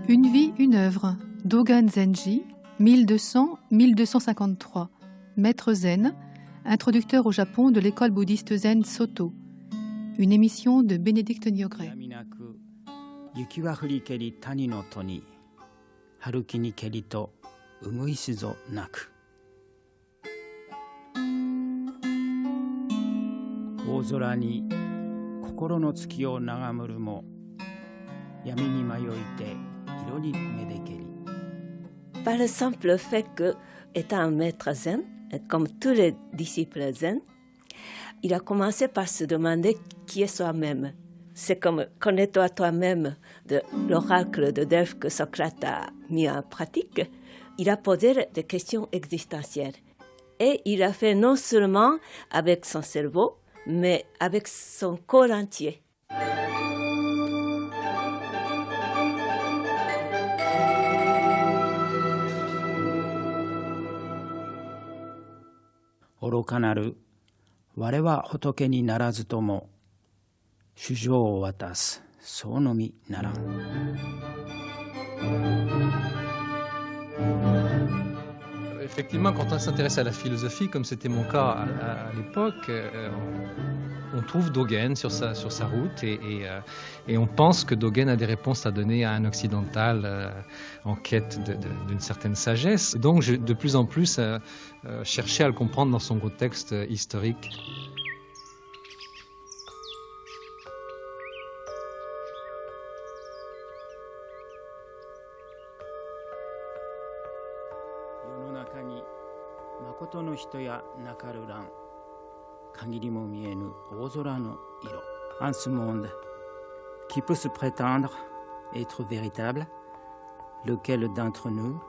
Une vie, une œuvre. Dogen Zenji, 1200-1253. Maître zen, introducteur au Japon de l'école bouddhiste zen Soto. Une émission de Bénédicte Niogré. 雪は降りけり谷の戸に春木にけりとうぐいしぞなく大空に心の月を眺むるも闇に迷いて色にめでけり Par le simple fait que, étant un maître zen, comme tous les disciples zen, il a commencé par se demander qui est soi-même. C'est comme « connais-toi toi-même » de l'oracle de Delphes que Socrate a mis en pratique. Il a posé des questions existentielles. Et il a fait non seulement avec son cerveau, mais avec son corps entier. Orokanaru, 我は仏にならずとも主情を渡すそうのみならん。Effectivement, quand on s'intéresse à la philosophie, comme c'était mon cas à l'époque, on trouve Dogen sur sa route et on pense que Dogen a des réponses à donner à un occidental en quête d'une certaine sagesse. Donc j'ai de plus en plus cherché à le comprendre dans son contexte historique. En ce monde, qui peut se prétendre être véritable, lequel d'entre nous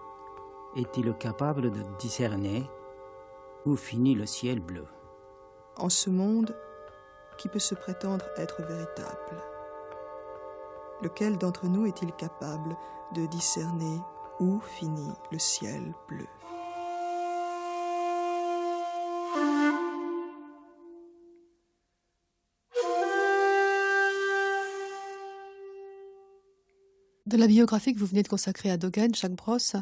est-il capable de discerner où finit le ciel bleu? En ce monde, qui peut se prétendre être véritable, lequel d'entre nous est-il capable de discerner où finit le ciel bleu? De la biographie que vous venez de consacrer à Dogen, Jacques Brosse,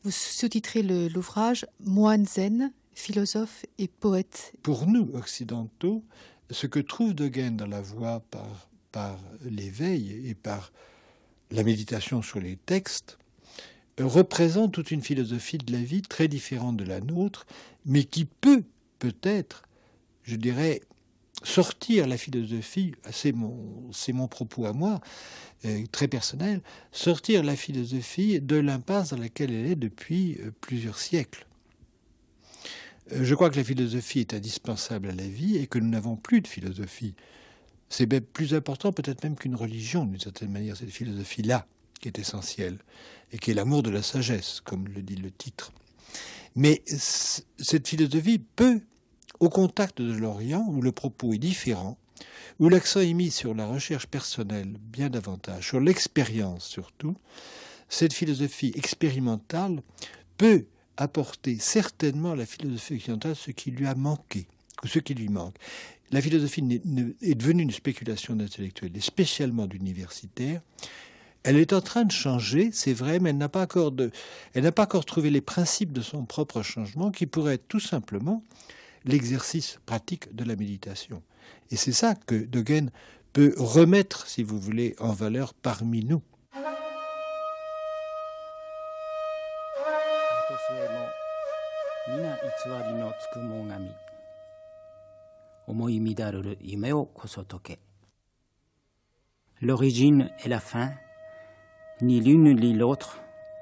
vous sous-titrez l'ouvrage « Moine zen, philosophe et poète ». Pour nous, occidentaux, ce que trouve Dogen dans la voie par l'éveil et par la méditation sur les textes représente toute une philosophie de la vie très différente de la nôtre, mais qui peut-être, je dirais, sortir la philosophie, c'est mon propos à moi, très personnel, sortir la philosophie de l'impasse dans laquelle elle est depuis plusieurs siècles. Je crois que la philosophie est indispensable à la vie et que nous n'avons plus de philosophie. C'est même plus important peut-être même qu'une religion, d'une certaine manière, cette philosophie-là qui est essentielle et qui est l'amour de la sagesse, comme le dit le titre. Mais cette philosophie peut, au contact de l'Orient, où le propos est différent, où l'accent est mis sur la recherche personnelle bien davantage, sur l'expérience surtout, cette philosophie expérimentale peut apporter certainement à la philosophie occidentale ce qui lui a manqué, ou ce qui lui manque. La philosophie est devenue une spéculation d'intellectuels, et spécialement d'universitaires. Elle est en train de changer, c'est vrai, mais elle n'a pas encore trouvé les principes de son propre changement, qui pourrait être tout simplement l'exercice pratique de la méditation. Et c'est ça que Dogen peut remettre, si vous voulez, en valeur parmi nous. L'origine et la fin, ni l'une ni l'autre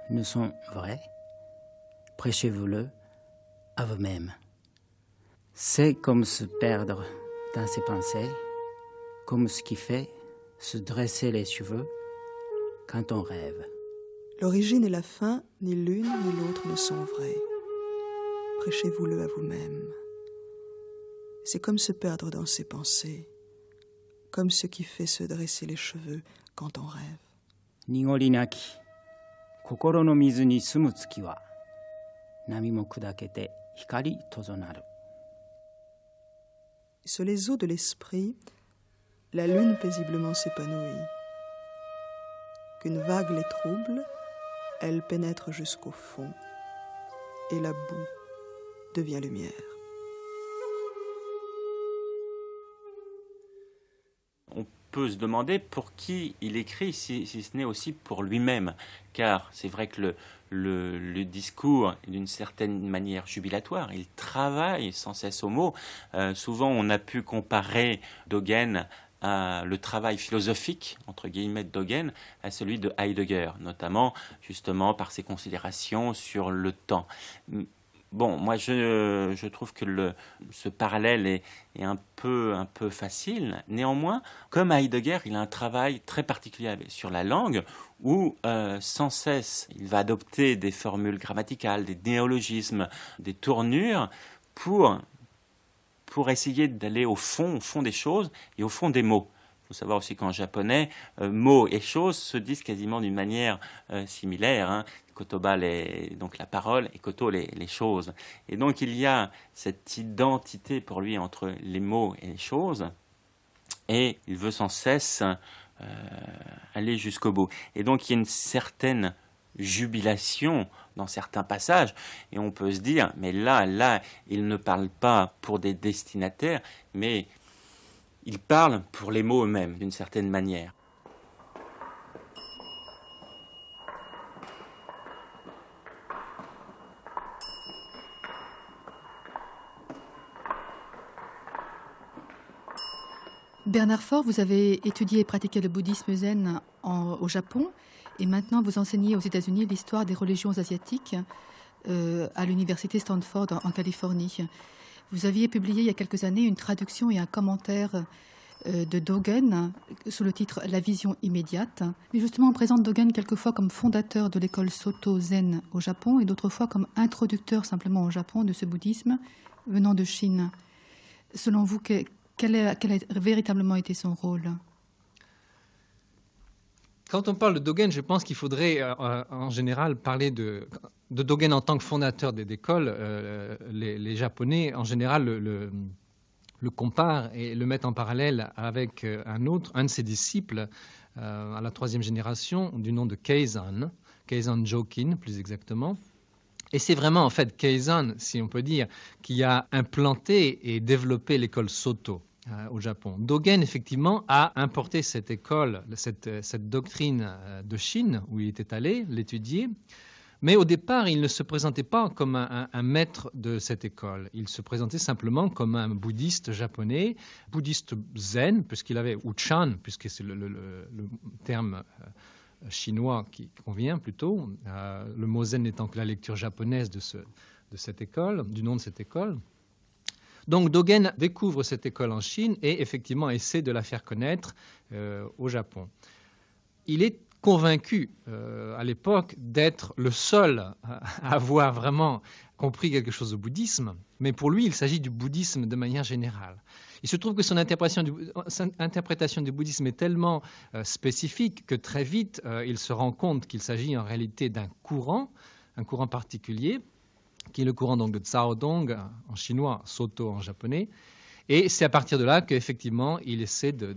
ne sont vraies. Prêchez-vous-le à vous-même. C'est comme se perdre dans ses pensées, comme ce qui fait se dresser les cheveux quand on rêve. L'origine et la fin, ni l'une ni l'autre ne sont vraies. Prêchez-vous-le à vous-même. C'est comme se perdre dans ses pensées, comme ce qui fait se dresser les cheveux quand on rêve. Nigori naki, kokoro no mizu ni sumu tsuki wa, nami mo kudakete hikari tozonaru. Sur les eaux de l'esprit, la lune paisiblement s'épanouit. qu'une vague les trouble, elle pénètre jusqu'au fond, et la boue devient lumière. On peut se demander pour qui il écrit, si ce n'est aussi pour lui-même, car c'est vrai que le discours est d'une certaine manière jubilatoire, il travaille sans cesse aux mots. Souvent on a pu comparer Dogen à le travail philosophique, entre guillemets, de Dogen, à celui de Heidegger, notamment justement par ses considérations sur le temps. Bon, moi je trouve que ce parallèle est un peu facile. Néanmoins, comme Heidegger, il a un travail très particulier sur la langue où sans cesse il va adopter des formules grammaticales, des néologismes, des tournures pour essayer d'aller au fond des choses et au fond des mots. Il faut savoir aussi qu'en japonais, mots et choses se disent quasiment d'une manière similaire. Hein. Kotoba, donc la parole, et koto, les choses. Et donc il y a cette identité pour lui entre les mots et les choses, et il veut sans cesse aller jusqu'au bout. Et donc il y a une certaine jubilation dans certains passages, et on peut se dire, mais là, il ne parle pas pour des destinataires, mais il parle pour les mots eux-mêmes, d'une certaine manière. Bernard Faure, vous avez étudié et pratiqué le bouddhisme zen au Japon et maintenant vous enseignez aux États-Unis l'histoire des religions asiatiques à l'université Stanford en Californie. Vous aviez publié il y a quelques années une traduction et un commentaire de Dogen sous le titre « La vision immédiate ». Mais justement, on présente Dogen quelquefois comme fondateur de l'école Soto Zen au Japon et d'autres fois comme introducteur simplement au Japon de ce bouddhisme venant de Chine. Selon vous, quel a véritablement été son rôle? Quand on parle de Dogen, je pense qu'il faudrait en général parler de Dogen en tant que fondateur d'écoles. Les Japonais, en général, le comparent et le mettent en parallèle avec un de ses disciples à la 3e génération, du nom de Keizan Jokin, plus exactement. Et c'est vraiment, en fait, Keizan, si on peut dire, qui a implanté et développé l'école Soto au Japon. Dogen, effectivement, a importé cette école, cette doctrine de Chine, où il était allé l'étudier. Mais au départ, il ne se présentait pas comme un maître de cette école. Il se présentait simplement comme un bouddhiste japonais, bouddhiste zen, puisqu'il avait, ou chan, puisque c'est le terme chinois qui convient plutôt, le mot zen n'étant que la lecture japonaise de cette école, du nom de cette école. Donc Dogen découvre cette école en Chine et effectivement essaie de la faire connaître au Japon. Il est convaincu à l'époque d'être le seul à avoir vraiment compris quelque chose au bouddhisme, mais pour lui il s'agit du bouddhisme de manière générale. Il se trouve que son interprétation du bouddhisme est tellement spécifique que très vite il se rend compte qu'il s'agit en réalité d'un courant, un courant particulier, qui est le courant donc de Zhaodong en chinois, Soto en japonais. Et c'est à partir de là qu'effectivement, il essaie de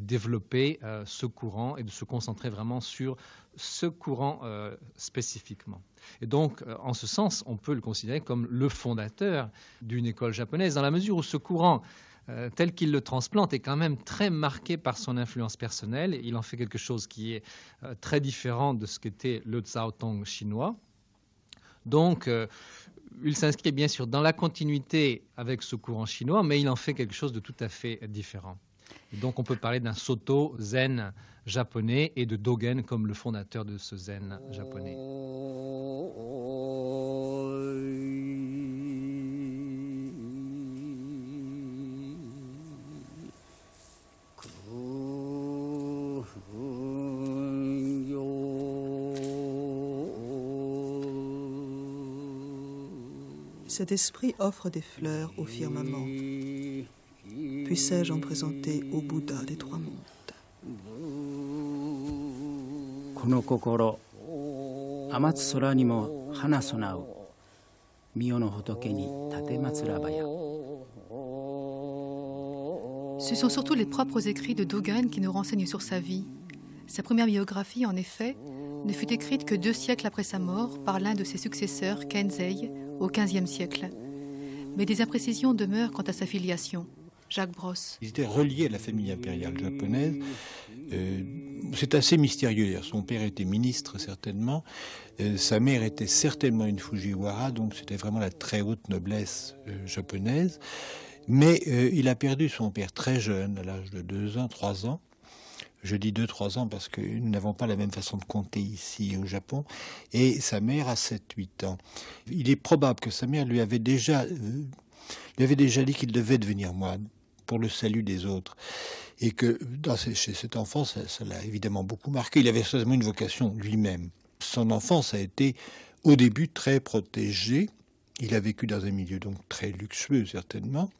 développer ce courant et de se concentrer vraiment sur ce courant spécifiquement. Et donc, en ce sens, on peut le considérer comme le fondateur d'une école japonaise, dans la mesure où ce courant, tel qu'il le transplante, est quand même très marqué par son influence personnelle. Il en fait quelque chose qui est très différent de ce qu'était le Zhaotong chinois. Donc, il s'inscrit bien sûr dans la continuité avec ce courant chinois, mais il en fait quelque chose de tout à fait différent. Et donc on peut parler d'un Soto zen japonais et de Dogen comme le fondateur de ce zen japonais. Cet esprit offre des fleurs au firmament. Puissais-je en présenter au Bouddha des 3 mondes. Kono kokoro, amatsu sora ni mo hana sonau, Mio no hotoke ni tatematsurabaya. Ce sont surtout les propres écrits de Dogen qui nous renseignent sur sa vie, Sa première biographie, en effet, ne fut écrite que 2 siècles après sa mort par l'un de ses successeurs, Kensei, au XVe siècle. Mais des imprécisions demeurent quant à sa filiation. Jacques Brosse. Il était relié à la famille impériale japonaise. C'est assez mystérieux. Son père était ministre, certainement. Sa mère était certainement une Fujiwara, donc c'était vraiment la très haute noblesse japonaise. Mais il a perdu son père très jeune, à l'âge de 2 ans, 3 ans. Je dis 2-3 ans parce que nous n'avons pas la même façon de compter ici au Japon. Et sa mère a 7-8 ans. Il est probable que sa mère lui avait déjà dit qu'il devait devenir moine pour le salut des autres. Et que chez cet enfant, ça l'a évidemment beaucoup marqué. Il avait certainement une vocation lui-même. Son enfance a été au début très protégée. Il a vécu dans un milieu donc très luxueux certainement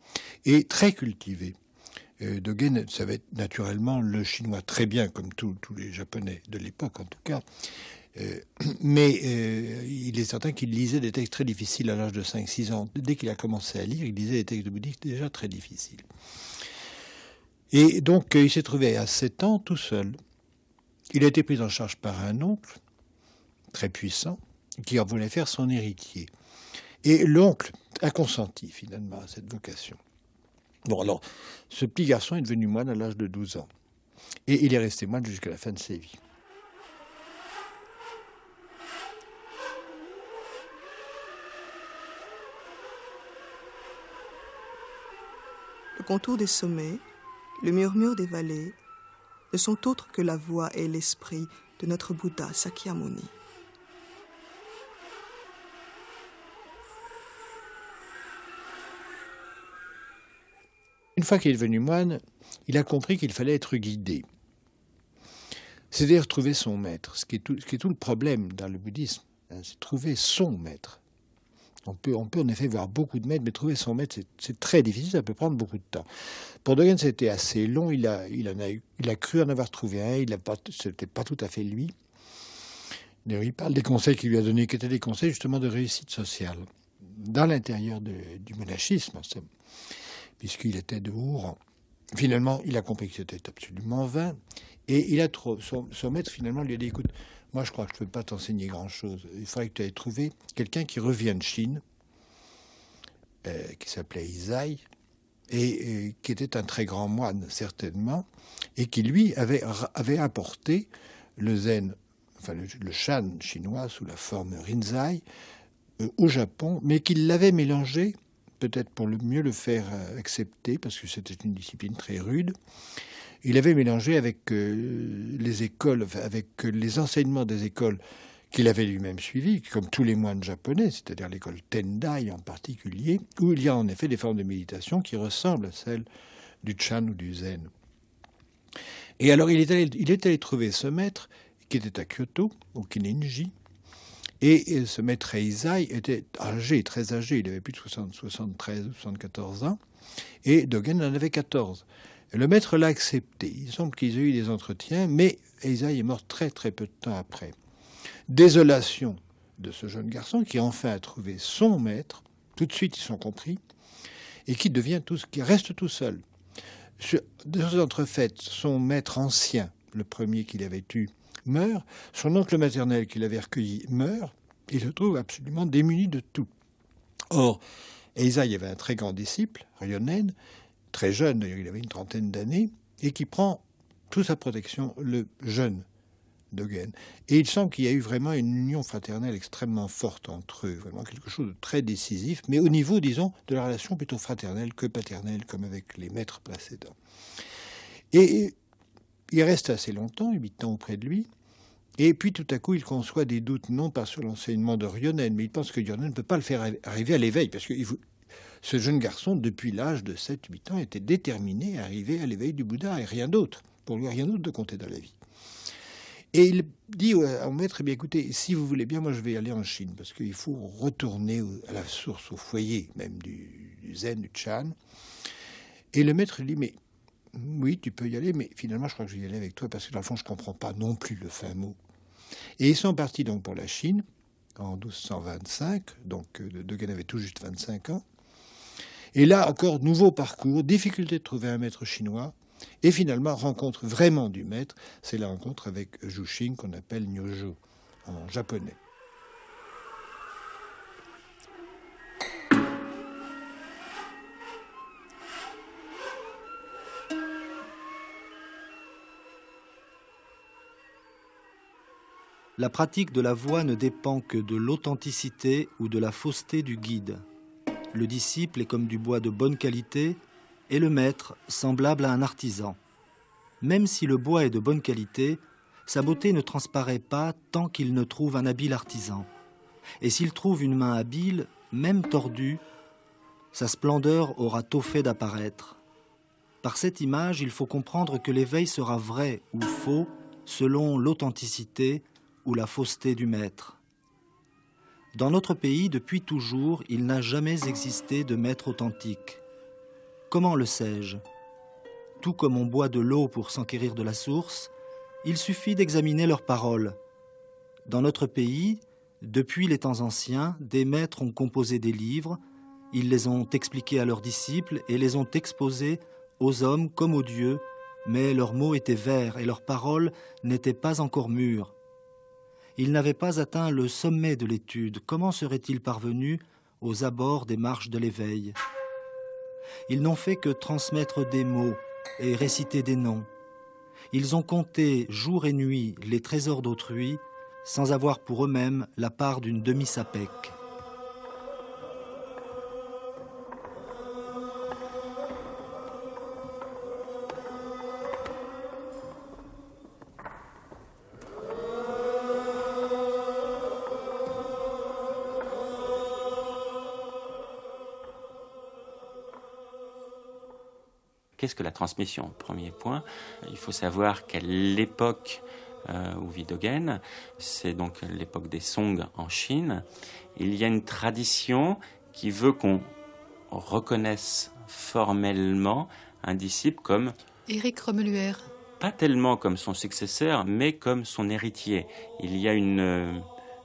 et très cultivé. Dogen savait naturellement le chinois très bien, comme tous les Japonais de l'époque en tout cas. Mais il est certain qu'il lisait des textes très difficiles à l'âge de 5-6 ans. Dès qu'il a commencé à lire, il lisait des textes bouddhiques déjà très difficiles. Et donc il s'est trouvé à 7 ans tout seul. Il a été pris en charge par un oncle très puissant qui en voulait faire son héritier. Et l'oncle a consenti finalement à cette vocation. Bon, alors, ce petit garçon est devenu moine à l'âge de 12 ans. Et il est resté moine jusqu'à la fin de sa vie. Le contour des sommets, le murmure des vallées ne sont autres que la voix et l'esprit de notre Bouddha Sakyamuni. Une fois qu'il est devenu moine, il a compris qu'il fallait être guidé. C'est-à-dire trouver son maître, ce qui est tout le problème dans le bouddhisme, c'est trouver son maître. On peut en effet voir beaucoup de maîtres, mais trouver son maître, c'est très difficile, ça peut prendre beaucoup de temps. Pour Dogen, c'était assez long, il a cru en avoir trouvé un, c'était pas tout à fait lui. D'ailleurs, il parle des conseils qu'il lui a donnés, qui étaient des conseils justement de réussite sociale, dans l'intérieur du monachisme, puisqu'il était de haut rang. Finalement, il a compris que c'était absolument vain, et son maître finalement lui a dit, écoute, moi je crois que je ne peux pas t'enseigner grand-chose, il faudrait que tu ailles trouver quelqu'un qui revient de Chine, qui s'appelait Isai, et qui était un très grand moine, certainement, et qui, lui, avait apporté le zen, enfin le shan chinois sous la forme rinzai, au Japon, mais qu'il l'avait mélangé, peut-être pour mieux le faire accepter, parce que c'était une discipline très rude. Il avait mélangé avec les écoles, avec les enseignements des écoles qu'il avait lui-même suivies, comme tous les moines japonais, c'est-à-dire l'école Tendai en particulier, où il y a en effet des formes de méditation qui ressemblent à celles du Chan ou du Zen. Et alors il est allé trouver ce maître qui était à Kyoto, au Kinenji, et ce maître Eisai était âgé, très âgé, il avait plus de 73 ou 74 ans, et Dogen en avait 14. Et le maître l'a accepté. Il semble qu'ils aient eu des entretiens, mais Eisai est mort très très peu de temps après. Désolation de ce jeune garçon qui enfin a trouvé son maître, tout de suite ils sont compris, et qui reste tout seul. Deux entrefaites, son maître ancien, le premier qu'il avait eu, meurt, son oncle maternel qu'il avait recueilli meurt, et il se trouve absolument démuni de tout. Or, Eisai avait un très grand disciple, Ryonen, très jeune, d'ailleurs il avait une 30aine d'années, et qui prend sous sa protection le jeune Dogen. Et il semble qu'il y a eu vraiment une union fraternelle extrêmement forte entre eux, vraiment quelque chose de très décisif, mais au niveau, disons, de la relation plutôt fraternelle que paternelle, comme avec les maîtres précédents. Et il reste assez longtemps, 8 ans auprès de lui, et puis tout à coup il conçoit des doutes, non pas sur l'enseignement de Ryonen, mais il pense que Ryonen ne peut pas le faire arriver à l'éveil, parce que ce jeune garçon, depuis l'âge de 7-8 ans, était déterminé à arriver à l'éveil du Bouddha, et rien d'autre, pour lui rien d'autre de compter dans la vie. Et il dit au maître, eh bien, écoutez, si vous voulez bien, moi je vais aller en Chine, parce qu'il faut retourner à la source, au foyer même du zen, du Chan. Et le maître dit, mais oui, tu peux y aller, mais finalement je crois que je vais y aller avec toi, parce que dans le fond je ne comprends pas non plus le fin mot. Et ils sont partis donc pour la Chine, en 1225, donc Dogen avait tout juste 25 ans. Et là encore, nouveau parcours, difficulté de trouver un maître chinois. Et finalement, rencontre vraiment du maître, c'est la rencontre avec Jushin qu'on appelle Nyojo en japonais. La pratique de la voie ne dépend que de l'authenticité ou de la fausseté du guide. Le disciple est comme du bois de bonne qualité et le maître semblable à un artisan. Même si le bois est de bonne qualité, sa beauté ne transparaît pas tant qu'il ne trouve un habile artisan. Et s'il trouve une main habile, même tordue, sa splendeur aura tôt fait d'apparaître. Par cette image, il faut comprendre que l'éveil sera vrai ou faux selon l'authenticité ou la fausseté du maître. Dans notre pays, depuis toujours, il n'a jamais existé de maître authentique. Comment le sais-je ? Tout comme on boit de l'eau pour s'enquérir de la source, il suffit d'examiner leurs paroles. Dans notre pays, depuis les temps anciens, des maîtres ont composé des livres, ils les ont expliqués à leurs disciples et les ont exposés aux hommes comme aux dieux, mais leurs mots étaient verts et leurs paroles n'étaient pas encore mûres. Ils n'avaient pas atteint le sommet de l'étude. Comment seraient-ils parvenus aux abords des marches de l'éveil ? Ils n'ont fait que transmettre des mots et réciter des noms. Ils ont compté jour et nuit les trésors d'autrui sans avoir pour eux-mêmes la part d'une demi-sapèque. Qu'est-ce que la transmission ? Premier point, il faut savoir qu'à l'époque où vit Dogen, c'est donc l'époque des Song en Chine, il y a une tradition qui veut qu'on reconnaisse formellement un disciple comme... Éric Remeluer. Pas tellement comme son successeur, mais comme son héritier. Il y a une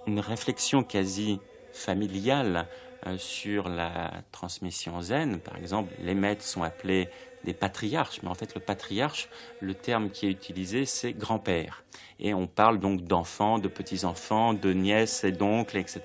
réflexion quasi familiale sur la transmission zen. Par exemple, les maîtres sont appelés des patriarches, mais en fait le patriarche, le terme qui est utilisé, c'est grand-père. Et on parle donc d'enfants, de petits-enfants, de nièces et d'oncles, etc.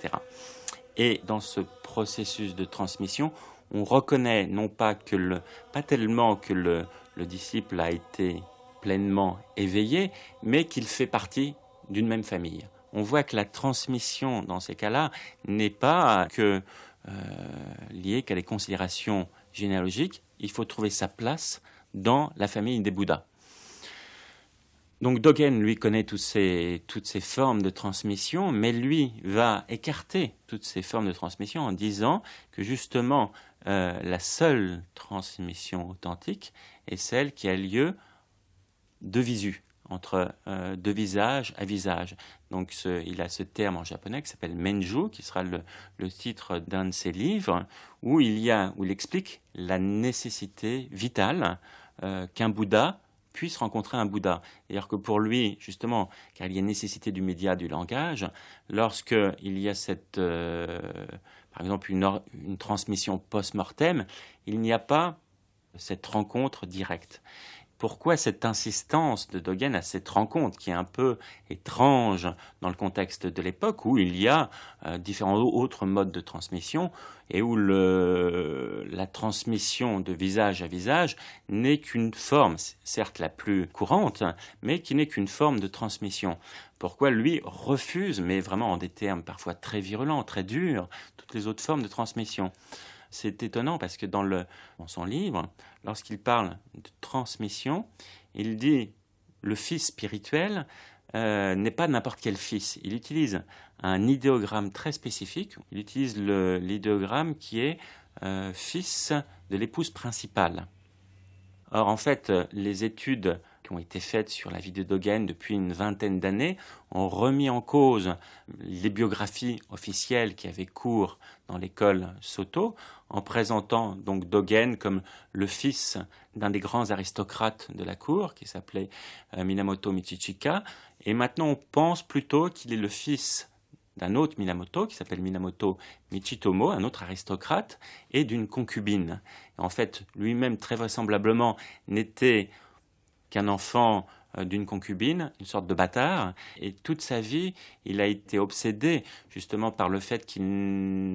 Et dans ce processus de transmission, on reconnaît non pas tellement que le disciple a été pleinement éveillé, mais qu'il fait partie d'une même famille. On voit que la transmission dans ces cas-là n'est pas que liée qu'à des considérations généalogiques. Il faut trouver sa place dans la famille des Bouddhas. Donc Dogen, lui, connaît toutes ces formes de transmission, mais lui va écarter toutes ces formes de transmission en disant que justement la seule transmission authentique est celle qui a lieu de visu, entre de visage à visage. Donc il a ce terme en japonais qui s'appelle Menju, qui sera le titre d'un de ses livres, où il explique la nécessité vitale qu'un Bouddha puisse rencontrer un Bouddha. C'est-à-dire que pour lui, justement, car il y a nécessité du média, du langage, lorsqu'il y a par exemple une transmission post-mortem, il n'y a pas cette rencontre directe. Pourquoi cette insistance de Dogen à cette rencontre qui est un peu étrange dans le contexte de l'époque où il y a différents autres modes de transmission et où la transmission de visage à visage n'est qu'une forme, certes la plus courante, mais qui n'est qu'une forme de transmission. Pourquoi lui refuse, mais vraiment en des termes parfois très virulents, très durs, toutes les autres formes de transmission ? C'est étonnant parce que dans son livre, lorsqu'il parle de transmission, il dit le fils spirituel n'est pas n'importe quel fils. Il utilise un idéogramme très spécifique. Il utilise l'idéogramme qui est fils de l'épouse principale. Or, en fait, les études qui ont été faites sur la vie de Dogen depuis une vingtaine d'années ont remis en cause les biographies officielles qui avaient cours dans l'école Soto, en présentant donc Dogen comme le fils d'un des grands aristocrates de la cour, qui s'appelait Minamoto Michichika. Et maintenant, on pense plutôt qu'il est le fils d'un autre Minamoto, qui s'appelle Minamoto Michitomo, un autre aristocrate, et d'une concubine. En fait, lui-même, très vraisemblablement, n'était qu'un enfant d'une concubine, une sorte de bâtard. Et toute sa vie, il a été obsédé justement par le fait qu'il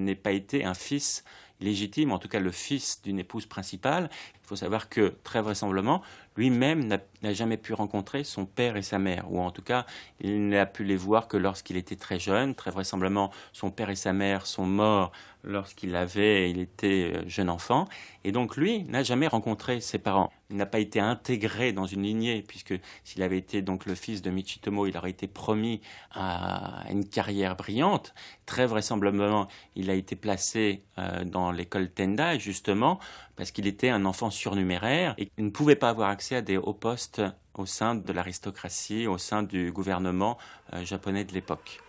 n'ait pas été un fils légitime, en tout cas le fils d'une épouse principale. Il faut savoir que, très vraisemblablement, lui-même n'a jamais pu rencontrer son père et sa mère, ou en tout cas, il n'a pu les voir que lorsqu'il était très jeune. Très vraisemblablement, son père et sa mère sont morts lorsqu'il était jeune enfant, et donc lui n'a jamais rencontré ses parents. Il n'a pas été intégré dans une lignée, puisque s'il avait été donc le fils de Michitomo, il aurait été promis à une carrière brillante. Très vraisemblablement, il a été placé dans l'école Tendai, justement, parce qu'il était un enfant surnuméraire et qu'il ne pouvait pas avoir accès à des hauts postes au sein de l'aristocratie, au sein du gouvernement japonais de l'époque.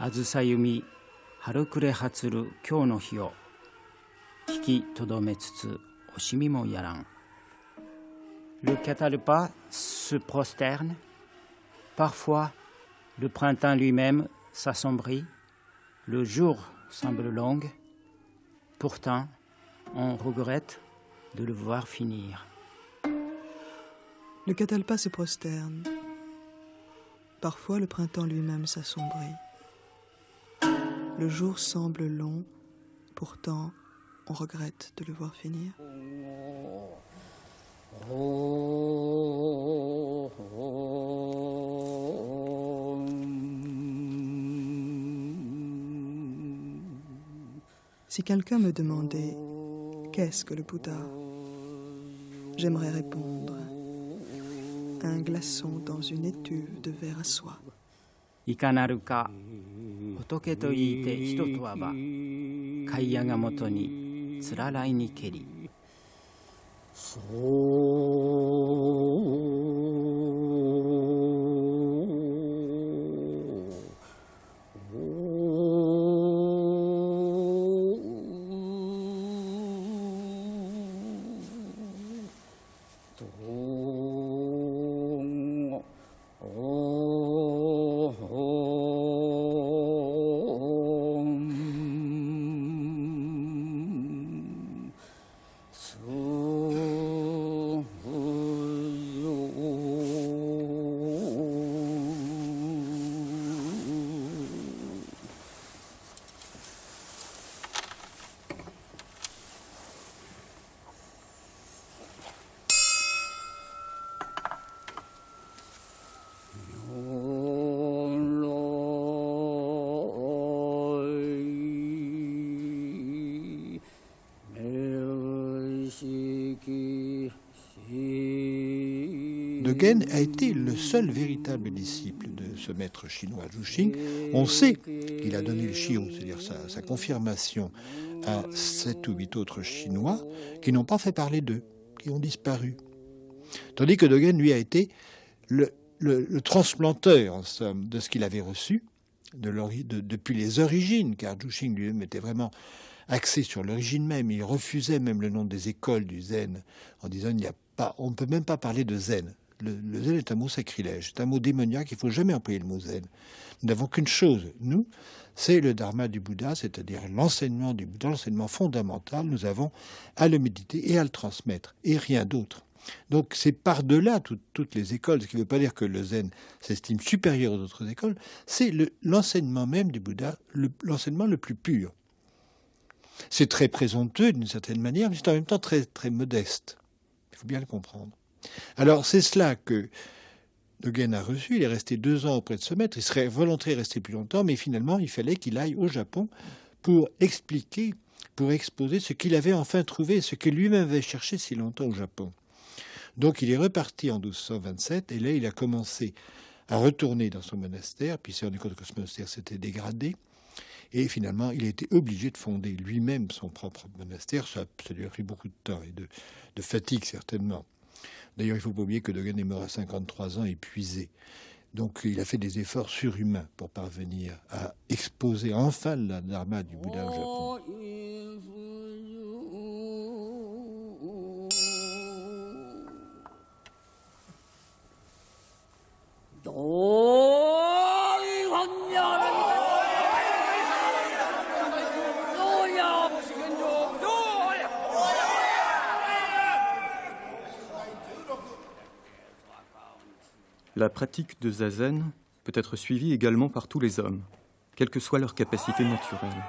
Azusayumi, harukure hatsuru kyou no hi o hiki todome tsutsu oshimi mo yaran. Le Catalpa se prosterne. Parfois, le printemps lui-même s'assombrit. Le jour semble long. Pourtant, on regrette de le voir finir. Le catalpa se prosterne. Parfois, le printemps lui-même s'assombrit. Le jour semble long, pourtant on regrette de le voir finir. Si quelqu'un me demandait « Qu'est-ce que le Bouddha ?» j'aimerais répondre « Un glaçon dans une étuve de verre à soie. » Ikanaruka, hotoke to iite hito to aba, kaiya ga moto ni tsurarai ni keri. Dogen a été le seul véritable disciple de ce maître chinois Zhuxing. On sait qu'il a donné le Shio, c'est-à-dire sa confirmation à 7 ou 8 autres Chinois qui n'ont pas fait parler d'eux, qui ont disparu. Tandis que Dogen, lui, a été le transplanteur, en somme, de ce qu'il avait reçu depuis les origines, car Zhuxing lui-même était vraiment axé sur l'origine même. Il refusait même le nom des écoles du zen en disant on ne peut même pas parler de zen. Le zen est un mot sacrilège, c'est un mot démoniaque, il ne faut jamais employer le mot zen. Nous n'avons qu'une chose, nous, c'est le dharma du Bouddha, c'est-à-dire l'enseignement du Bouddha, l'enseignement fondamental. Nous avons à le méditer et à le transmettre, et rien d'autre. Donc c'est par-delà toutes les écoles, ce qui ne veut pas dire que le zen s'estime supérieur aux autres écoles, c'est l'enseignement même du Bouddha, l'enseignement le plus pur. C'est très présomptueux d'une certaine manière, mais c'est en même temps très, très modeste. Il faut bien le comprendre. Alors c'est cela que Dogen a reçu. Il est resté 2 ans auprès de ce maître. Il serait volontiers resté plus longtemps, mais finalement il fallait qu'il aille au Japon pour expliquer, pour exposer ce qu'il avait enfin trouvé, ce que lui-même avait cherché si longtemps au Japon. Donc il est reparti en 1227 et là il a commencé à retourner dans son monastère, puis il s'est rendu compte que ce monastère s'était dégradé. Et finalement, il a été obligé de fonder lui-même son propre monastère. Ça lui a pris beaucoup de temps et de fatigue, certainement. D'ailleurs, il ne faut pas oublier que Dogen est mort à 53 ans, épuisé. Donc, il a fait des efforts surhumains pour parvenir à exposer enfin la dharma du Bouddha au Japon. La pratique de zazen peut être suivie également par tous les hommes, quelle que soit leur capacité naturelle.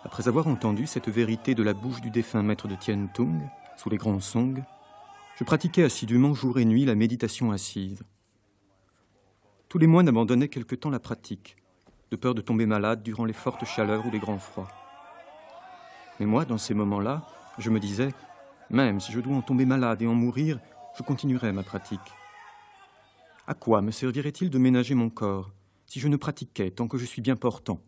Après avoir entendu cette vérité de la bouche du défunt maître de Tian Tung, sous les grands songs, je pratiquais assidûment jour et nuit la méditation assise. Tous les mois n'abandonnaient quelque temps la pratique, de peur de tomber malade durant les fortes chaleurs ou les grands froids. Mais moi, dans ces moments-là, je me disais, même si je dois en tomber malade et en mourir, je continuerai ma pratique. À quoi me servirait-il de ménager mon corps si je ne pratiquais tant que je suis bien portant?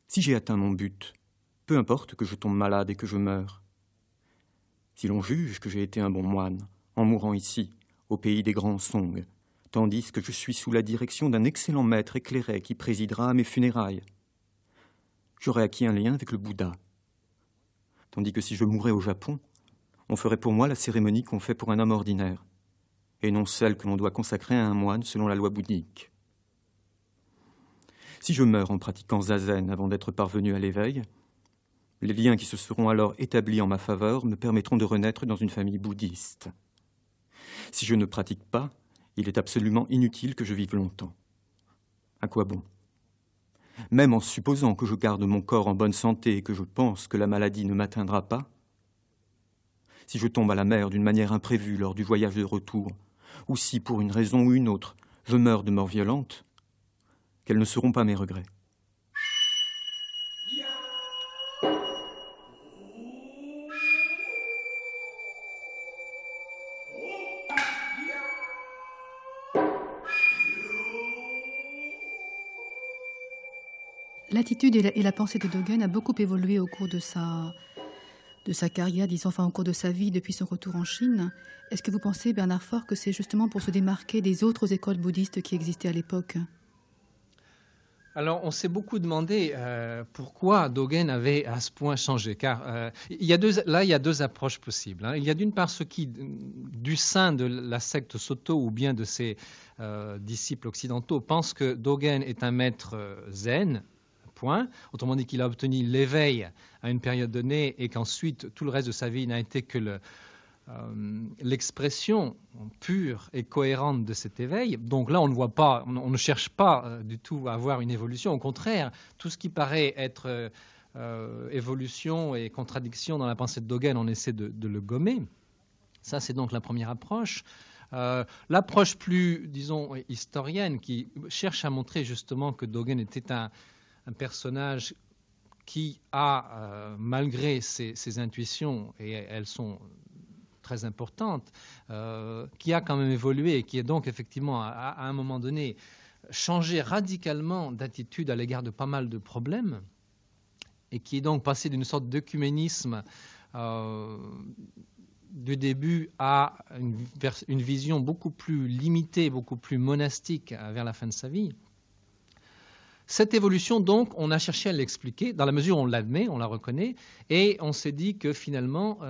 Si j'ai atteint mon but, peu importe que je tombe malade et que je meure. Si l'on juge que j'ai été un bon moine, en mourant ici, au pays des grands songs, tandis que je suis sous la direction d'un excellent maître éclairé qui présidera à mes funérailles, j'aurais acquis un lien avec le Bouddha. Tandis que si je mourais au Japon, on ferait pour moi la cérémonie qu'on fait pour un homme ordinaire, et non celle que l'on doit consacrer à un moine selon la loi bouddhique. Si je meurs en pratiquant zazen avant d'être parvenu à l'éveil, les liens qui se seront alors établis en ma faveur me permettront de renaître dans une famille bouddhiste. Si je ne pratique pas, il est absolument inutile que je vive longtemps. À quoi bon? Même en supposant que je garde mon corps en bonne santé et que je pense que la maladie ne m'atteindra pas, si je tombe à la mer d'une manière imprévue lors du voyage de retour, ou si, pour une raison ou une autre, je meurs de mort violente, quels ne seront pas mes regrets. L'attitude et la pensée de Dogen a beaucoup évolué au cours de sa carrière, disons, enfin au cours de sa vie depuis son retour en Chine. Est-ce que vous pensez, Bernard Faure, que c'est justement pour se démarquer des autres écoles bouddhistes qui existaient à l'époque? Alors, on s'est beaucoup demandé pourquoi Dogen avait à ce point changé, car il y a deux approches possibles. Hein. Il y a d'une part ceux qui, du sein de la secte Soto ou bien de ses disciples occidentaux, pensent que Dogen est un maître zen, point. Autrement dit qu'il a obtenu l'éveil à une période donnée et qu'ensuite tout le reste de sa vie n'a été que l'expression pure et cohérente de cet éveil. Donc là, on ne voit pas, on ne cherche pas du tout à avoir une évolution. Au contraire, tout ce qui paraît être évolution et contradiction dans la pensée de Dogen, on essaie de le gommer. Ça, c'est donc la première approche. L'approche plus, disons, historienne, qui cherche à montrer justement que Dogen était un personnage qui a, malgré ses intuitions, et elles sont très importantes, qui a quand même évolué et qui est donc effectivement, à un moment donné, changé radicalement d'attitude à l'égard de pas mal de problèmes, et qui est donc passé d'une sorte d'œcuménisme du début à une vision beaucoup plus limitée, beaucoup plus monastique vers la fin de sa vie. Cette évolution, donc, on a cherché à l'expliquer, dans la mesure où on l'admet, on la reconnaît, et on s'est dit que finalement,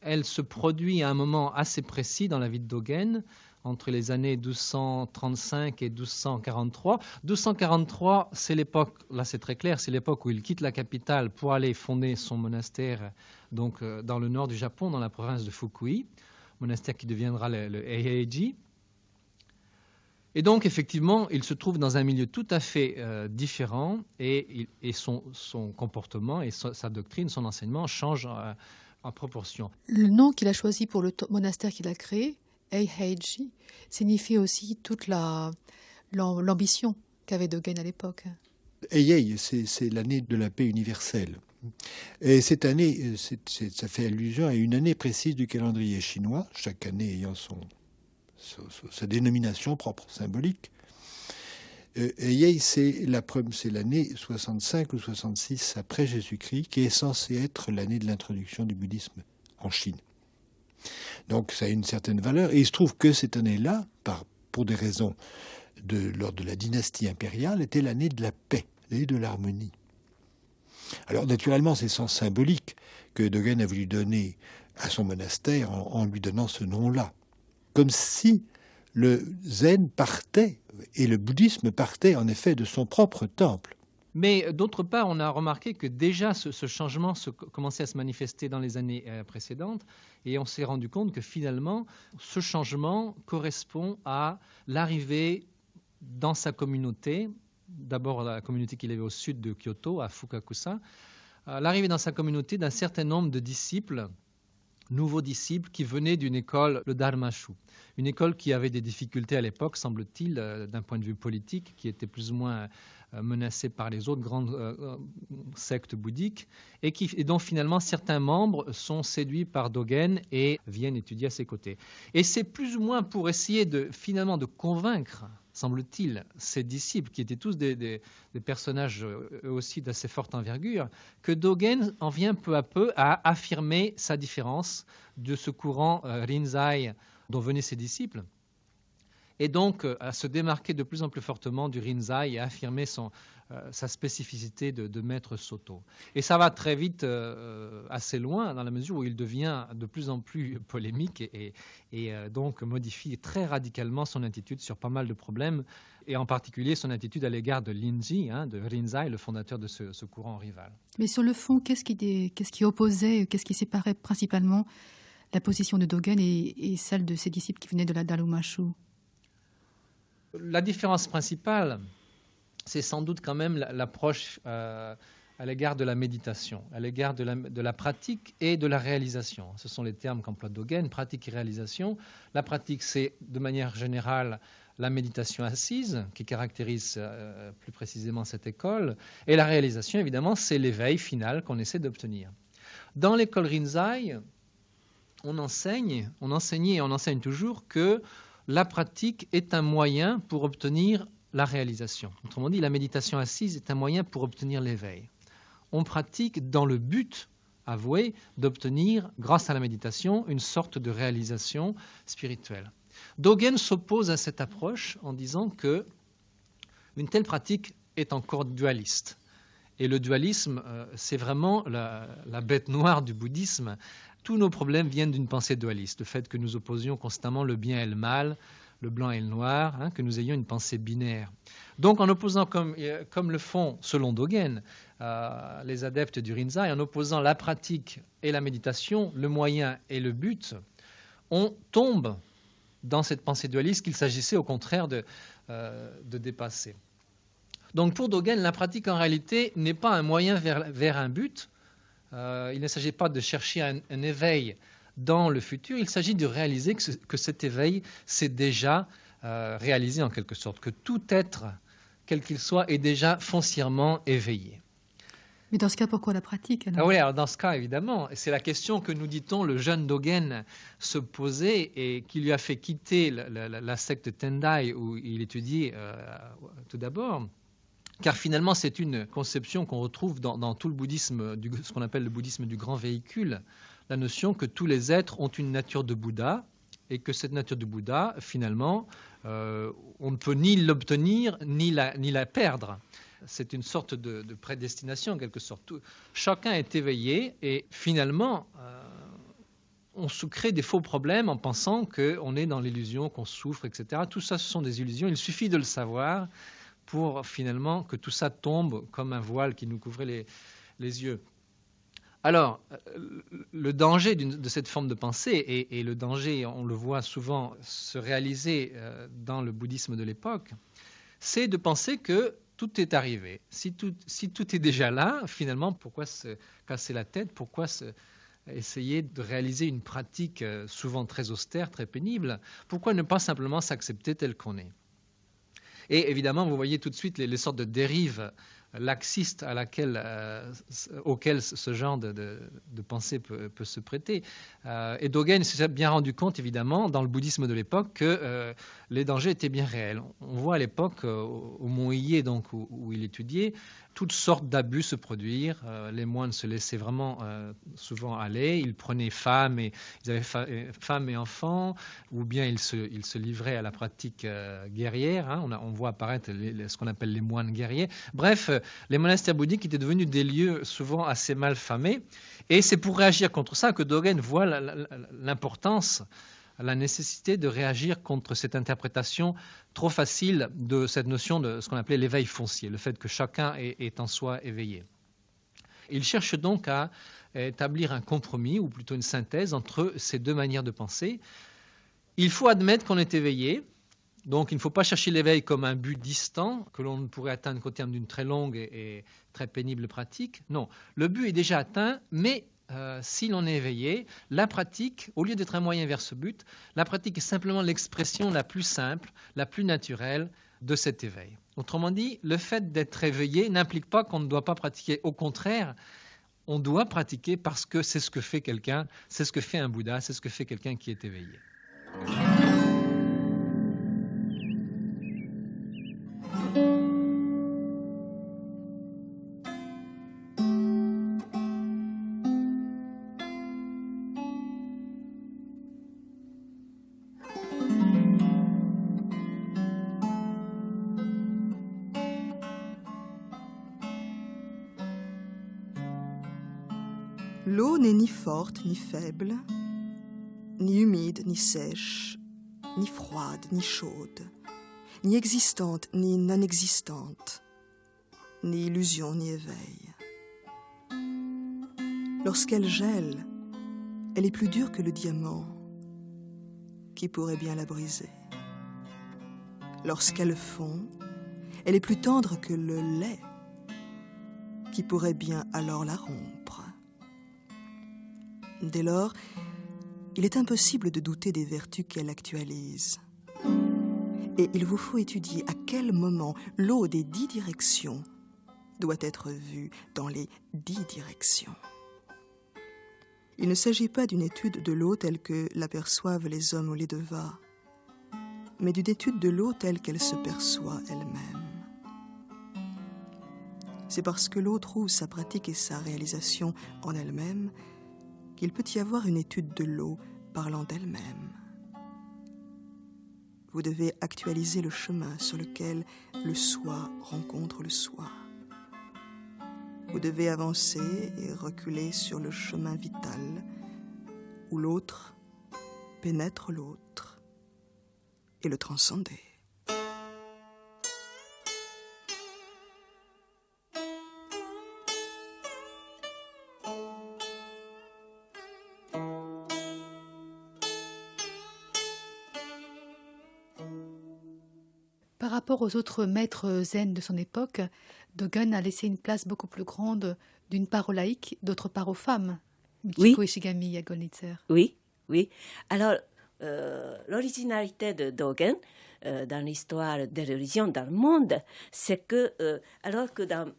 elle se produit à un moment assez précis dans la vie de Dogen, entre les années 1235 et 1243. 1243, c'est l'époque, là c'est très clair, c'est l'époque où il quitte la capitale pour aller fonder son monastère donc, dans le nord du Japon, dans la province de Fukui, monastère qui deviendra le Eiheiji. Et donc, effectivement, il se trouve dans un milieu tout à fait différent et son comportement et sa doctrine, son enseignement changent en proportion. Le nom qu'il a choisi pour le monastère qu'il a créé, Eiheiji, signifie aussi toute l'ambition qu'avait Dogen à l'époque. Eihei, c'est l'année de la paix universelle. Et cette année, ça fait allusion à une année précise du calendrier chinois, chaque année ayant sa dénomination propre, symbolique. Eihei, c'est l'année 65 ou 66 après Jésus-Christ, qui est censée être l'année de l'introduction du bouddhisme en Chine. Donc ça a une certaine valeur. Et il se trouve que cette année-là, pour des raisons lors de la dynastie impériale, était l'année de la paix, l'année de l'harmonie. Alors naturellement, c'est sans symbolique que Dogen a voulu donner à son monastère en lui donnant ce nom-là. Comme si le zen partait, et le bouddhisme partait en effet de son propre temple. Mais d'autre part, on a remarqué que déjà ce changement commençait à se manifester dans les années précédentes et on s'est rendu compte que finalement, ce changement correspond à l'arrivée dans sa communauté, d'abord la communauté qu'il avait au sud de Kyoto, à Fukakusa, l'arrivée dans sa communauté d'un certain nombre de disciples, nouveaux disciples qui venaient d'une école, le Dharmashu, une école qui avait des difficultés à l'époque, semble-t-il, d'un point de vue politique, qui était plus ou moins menacée par les autres grandes sectes bouddhiques, et dont finalement certains membres sont séduits par Dogen et viennent étudier à ses côtés. Et c'est plus ou moins pour essayer finalement de convaincre, semble-t-il, ses disciples, qui étaient tous des personnages eux aussi d'assez forte envergure, que Dogen en vient peu à peu à affirmer sa différence de ce courant Rinzai dont venaient ses disciples, et donc à se démarquer de plus en plus fortement du Rinzai et à affirmer sa spécificité de maître Soto. Et ça va très vite assez loin, dans la mesure où il devient de plus en plus polémique et donc modifie très radicalement son attitude sur pas mal de problèmes, et en particulier son attitude à l'égard de Linji, de Rinzai, le fondateur de ce courant rival. Mais sur le fond, qu'est-ce qui opposait, qu'est-ce qui séparait principalement la position de Dogen et celle de ses disciples qui venaient de la Dharmashu? La différence principale, c'est sans doute quand même l'approche à l'égard de la méditation, à l'égard de la pratique et de la réalisation. Ce sont les termes qu'emploie Dogen, pratique et réalisation. La pratique, c'est de manière générale la méditation assise, qui caractérise plus précisément cette école. Et la réalisation, évidemment, c'est l'éveil final qu'on essaie d'obtenir. Dans l'école Rinzai, on enseignait et on enseigne toujours que la pratique est un moyen pour obtenir la réalisation. Autrement dit, la méditation assise est un moyen pour obtenir l'éveil. On pratique dans le but avoué d'obtenir, grâce à la méditation, une sorte de réalisation spirituelle. Dogen s'oppose à cette approche en disant que une telle pratique est encore dualiste. Et le dualisme, c'est vraiment la bête noire du bouddhisme. Tous nos problèmes viennent d'une pensée dualiste, le fait que nous opposions constamment le bien et le mal, le blanc et le noir, que nous ayons une pensée binaire. Donc en opposant, comme le font selon Dogen, les adeptes du Rinzai, en opposant la pratique et la méditation, le moyen et le but, on tombe dans cette pensée dualiste qu'il s'agissait au contraire de dépasser. Donc pour Dogen, la pratique en réalité n'est pas un moyen vers un but. Il ne s'agit pas de chercher un éveil dans le futur, il s'agit de réaliser que cet éveil s'est déjà réalisé en quelque sorte, que tout être, quel qu'il soit, est déjà foncièrement éveillé. Mais dans ce cas, pourquoi la pratique alors? Oui, alors dans ce cas, évidemment, c'est la question que nous dit-on, le jeune Dogen se posait et qui lui a fait quitter la secte Tendai où il étudiait tout d'abord. Car finalement, c'est une conception qu'on retrouve dans tout le bouddhisme, ce qu'on appelle le bouddhisme du grand véhicule, la notion que tous les êtres ont une nature de Bouddha et que cette nature de Bouddha, finalement, on ne peut ni l'obtenir ni la perdre. C'est une sorte de prédestination en quelque sorte. Chacun est éveillé et finalement, on se crée des faux problèmes en pensant qu'on est dans l'illusion, qu'on souffre, etc. Tout ça, ce sont des illusions. Il suffit de le savoir pour finalement que tout ça tombe comme un voile qui nous couvrait les yeux. Alors, le danger de cette forme de pensée, et le danger, on le voit souvent se réaliser dans le bouddhisme de l'époque, c'est de penser que tout est arrivé. Si tout est déjà là, finalement, pourquoi se casser la tête? Pourquoi essayer de réaliser une pratique souvent très austère, très pénible? Pourquoi ne pas simplement s'accepter tel qu'on est? Et évidemment, vous voyez tout de suite les sortes de dérives laxistes auxquelles ce genre de pensée peut se prêter. Et Dogen s'est bien rendu compte, évidemment, dans le bouddhisme de l'époque, que les dangers étaient bien réels. On voit à l'époque, au Mont Hiei, donc, où il étudiait, toutes sortes d'abus se produire. Les moines se laissaient vraiment souvent aller. Ils prenaient femmes et enfants, ou bien ils se livraient à la pratique guerrière. On voit apparaître ce qu'on appelle les moines guerriers. Bref, les monastères bouddhiques étaient devenus des lieux souvent assez mal famés. Et c'est pour réagir contre ça que Dogen voit l'importance la nécessité de réagir contre cette interprétation trop facile de cette notion de ce qu'on appelait l'éveil foncier, le fait que chacun est en soi éveillé. Il cherche donc à établir un compromis, ou plutôt une synthèse, entre ces deux manières de penser. Il faut admettre qu'on est éveillé, donc il ne faut pas chercher l'éveil comme un but distant que l'on ne pourrait atteindre qu'au terme d'une très longue et très pénible pratique. Non, le but est déjà atteint, mais si l'on est éveillé, la pratique, au lieu d'être un moyen vers ce but, la pratique est simplement l'expression la plus simple, la plus naturelle de cet éveil. Autrement dit, le fait d'être éveillé n'implique pas qu'on ne doit pas pratiquer. Au contraire, on doit pratiquer parce que c'est ce que fait quelqu'un, c'est ce que fait un Bouddha, c'est ce que fait quelqu'un qui est éveillé. L'eau n'est ni forte ni faible, ni humide ni sèche, ni froide ni chaude, ni existante ni non existante, ni illusion ni éveil. Lorsqu'elle gèle, elle est plus dure que le diamant, qui pourrait bien la briser. Lorsqu'elle fond, elle est plus tendre que le lait, qui pourrait bien alors la rompre. Dès lors, il est impossible de douter des vertus qu'elle actualise. Et il vous faut étudier à quel moment l'eau des 10 directions doit être vue dans les 10 directions. Il ne s'agit pas d'une étude de l'eau telle que l'aperçoivent les hommes au Ledeva, mais d'une étude de l'eau telle qu'elle se perçoit elle-même. C'est parce que l'eau trouve sa pratique et sa réalisation en elle-même qu'il peut y avoir une étude de l'eau parlant d'elle-même. Vous devez actualiser le chemin sur lequel le soi rencontre le soi. Vous devez avancer et reculer sur le chemin vital où l'autre pénètre l'autre et le transcender. Par rapport aux autres maîtres zen de son époque, Dogen a laissé une place beaucoup plus grande, d'une part aux laïcs, d'autre part aux femmes. Michiko Ishigami Yagonitzer. Oui, oui. Alors, l'originalité de Dogen dans l'histoire des religions dans le monde, c'est que, alors que dans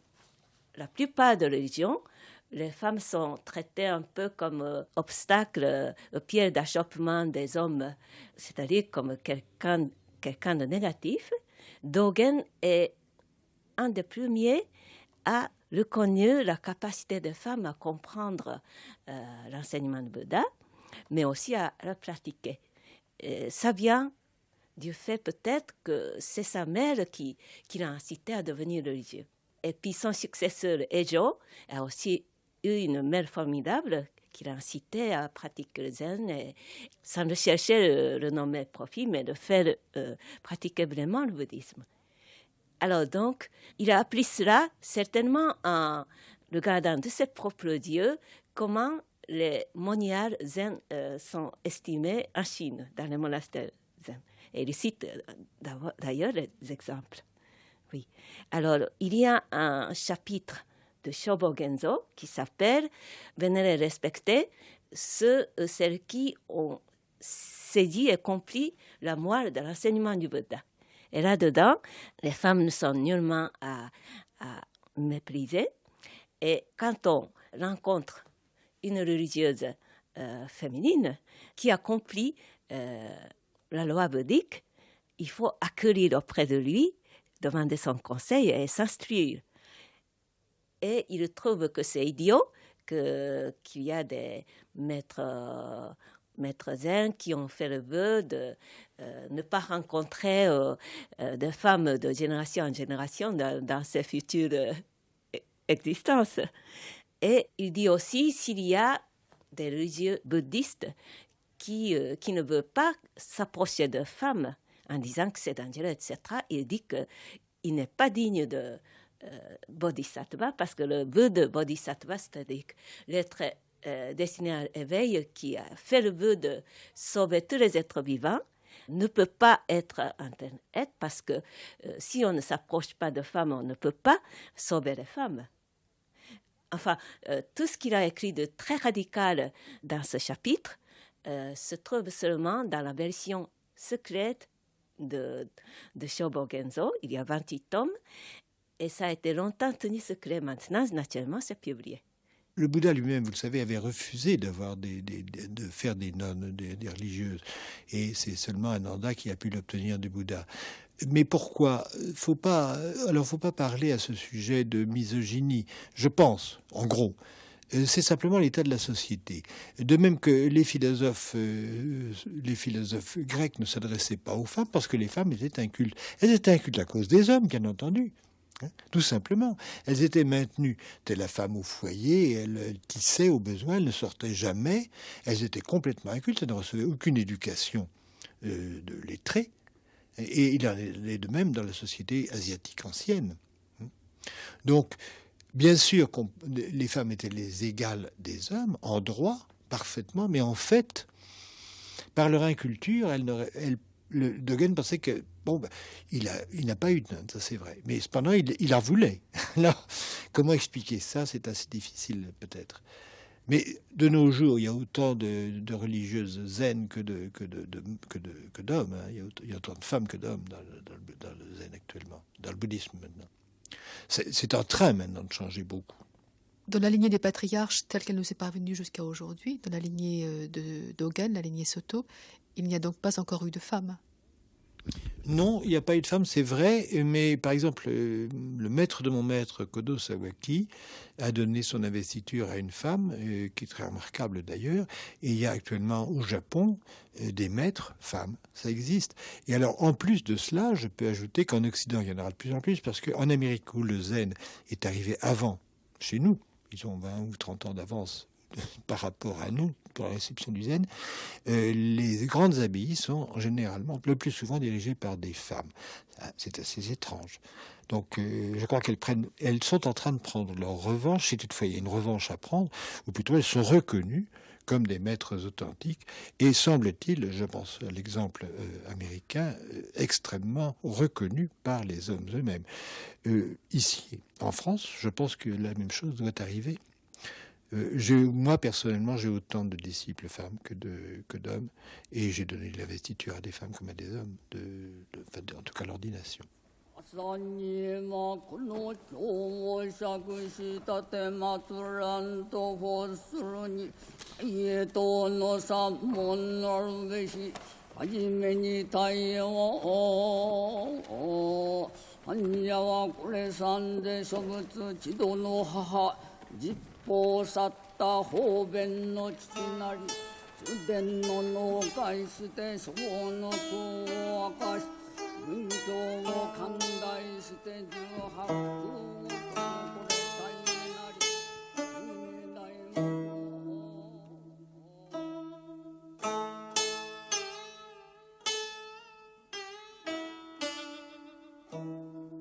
la plupart des religions, les femmes sont traitées un peu comme obstacle, pierre d'achoppement des hommes, c'est-à-dire comme quelqu'un de négatif. Dogen est un des premiers à reconnu la capacité des femmes à comprendre l'enseignement du Bouddha, mais aussi à le pratiquer. Et ça vient du fait peut-être que c'est sa mère qui l'a incité à devenir religieux. Et puis son successeur, Ejo, a aussi eu une mère formidable qui l'a incité à pratiquer le zen, et, sans rechercher le nommer profit, mais de faire pratiquer vraiment le bouddhisme. Alors donc, il a appris cela certainement en regardant de ses propres yeux comment les moniales zen sont estimés en Chine, dans les monastères zen. Et il cite d'ailleurs les exemples. Oui. Alors, il y a un chapitre de Shobogenzo qui s'appelle « Vénérer et respecter celles qui ont saisi et compris la morale de l'enseignement du Bouddha ». Et là-dedans, les femmes ne sont nullement à mépriser. Et quand on rencontre une religieuse féminine qui a compris la loi bouddhique, il faut accueillir auprès de lui, demander son conseil et s'instruire. Et il trouve que c'est idiot qu'il y a des maîtres zen qui ont fait le vœu de ne pas rencontrer des femmes de génération en génération dans ces futures existences. Et il dit aussi, s'il y a des religieux bouddhistes qui ne veut pas s'approcher de femmes en disant que c'est dangereux, etc. Il dit qu'il n'est pas digne de bodhisattva, parce que le vœu de bodhisattva, c'est-à-dire l'être destiné à l'éveil, qui a fait le vœu de sauver tous les êtres vivants, ne peut pas être un tel être, parce que si on ne s'approche pas de femmes, on ne peut pas sauver les femmes. Enfin, tout ce qu'il a écrit de très radical dans ce chapitre se trouve seulement dans la version secrète de Shobo Genzo. Il y a 28 tomes, et ça a été longtemps tenu secret. Maintenant, naturellement, c'est publié. Le Bouddha lui-même, vous le savez, avait refusé de faire des nonnes, des religieuses. Et c'est seulement Ananda qui a pu l'obtenir du Bouddha. Mais pourquoi ? Faut pas parler à ce sujet de misogynie, je pense, en gros. C'est simplement l'état de la société. De même que les philosophes grecs ne s'adressaient pas aux femmes parce que les femmes étaient incultes. Elles étaient incultes à cause des hommes, bien entendu. Tout simplement. Elles étaient maintenues, telle la femme au foyer, elles tissaient au besoin, elles ne sortaient jamais, elles étaient complètement incultes, elles ne recevaient aucune éducation de lettrés. Et il en est de même dans la société asiatique ancienne. Donc, bien sûr, les femmes étaient les égales des hommes, en droit, parfaitement, mais en fait, par leur inculture, Dogen pensait que il n'a pas eu de nonne, ça c'est vrai. Mais cependant, il en voulait. Alors, comment expliquer ça? C'est assez difficile, peut-être. Mais de nos jours, il y a autant de religieuses zen que d'hommes. Hein. Il y a autant de femmes que d'hommes dans le zen actuellement, dans le bouddhisme maintenant. C'est en train maintenant de changer beaucoup. Dans la lignée des patriarches telle qu'elle nous est parvenue jusqu'à aujourd'hui, dans la lignée de Dogen, la lignée Soto, il n'y a donc pas encore eu de femmes. Non, il n'y a pas eu de femme, c'est vrai, mais par exemple, le maître de mon maître, Kodo Sawaki, a donné son investiture à une femme, qui est très remarquable d'ailleurs, et il y a actuellement au Japon des maîtres femmes, ça existe. Et alors, en plus de cela, je peux ajouter qu'en Occident, il y en aura de plus en plus, parce qu'en Amérique, où le zen est arrivé avant, chez nous, ils ont 20 ou 30 ans d'avance par rapport à nous, pour la réception du zen, les grandes abbayes sont généralement, le plus souvent, dirigées par des femmes. C'est assez étrange. Donc, je crois elles sont en train de prendre leur revanche, si toutefois il y a une revanche à prendre, ou plutôt elles sont reconnues comme des maîtres authentiques, et semble-t-il, je pense à l'exemple américain, extrêmement reconnu par les hommes eux-mêmes. Ici, en France, je pense que la même chose doit arriver. Moi, personnellement, j'ai autant de disciples femmes que d'hommes, et j'ai donné l'investiture à des femmes comme à des hommes, en tout cas l'ordination.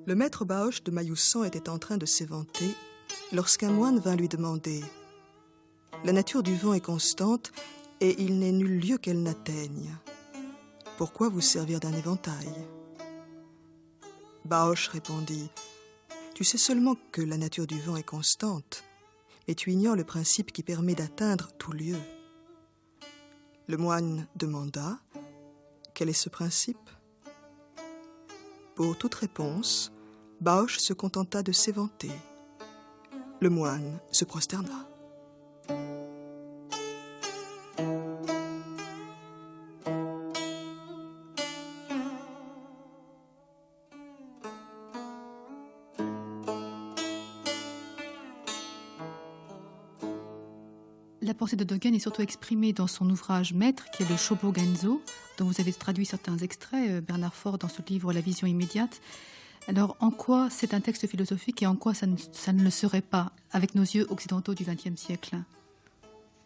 Le maître Baoche de Mayusan était en train de s'éventer lorsqu'un moine vint lui demander « La nature du vent est constante et il n'est nul lieu qu'elle n'atteigne. Pourquoi vous servir d'un éventail ?» Baoche répondit « Tu sais seulement que la nature du vent est constante, mais tu ignores le principe qui permet d'atteindre tout lieu. » Le moine demanda « Quel est ce principe ?» Pour toute réponse, Baoche se contenta de s'éventer. Le moine se prosterna. La pensée de Dogen est surtout exprimée dans son ouvrage maître, qui est le Shobo Genzo, dont vous avez traduit certains extraits, Bernard Faure, dans ce livre La vision immédiate. Alors, en quoi c'est un texte philosophique et en quoi ça ne le serait pas, avec nos yeux occidentaux du XXe siècle ?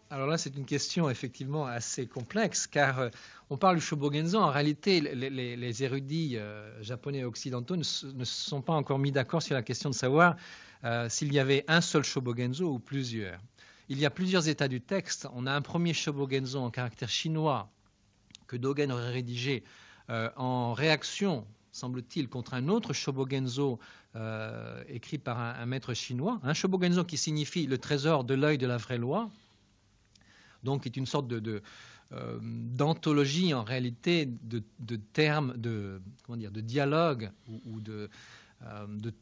Alors là, c'est une question effectivement assez complexe, car on parle du Shobogenzo. En réalité, les érudits japonais et occidentaux ne se sont pas encore mis d'accord sur la question de savoir s'il y avait un seul Shobogenzo ou plusieurs. Il y a plusieurs états du texte. On a un premier Shobogenzo en caractère chinois que Dogen aurait rédigé en réaction, semble-t-il, contre un autre Shobogenzo écrit par un maître chinois. Un Shobogenzo qui signifie le trésor de l'œil de la vraie loi. Donc, est une sorte d'anthologie en réalité de termes, de dialogue ou de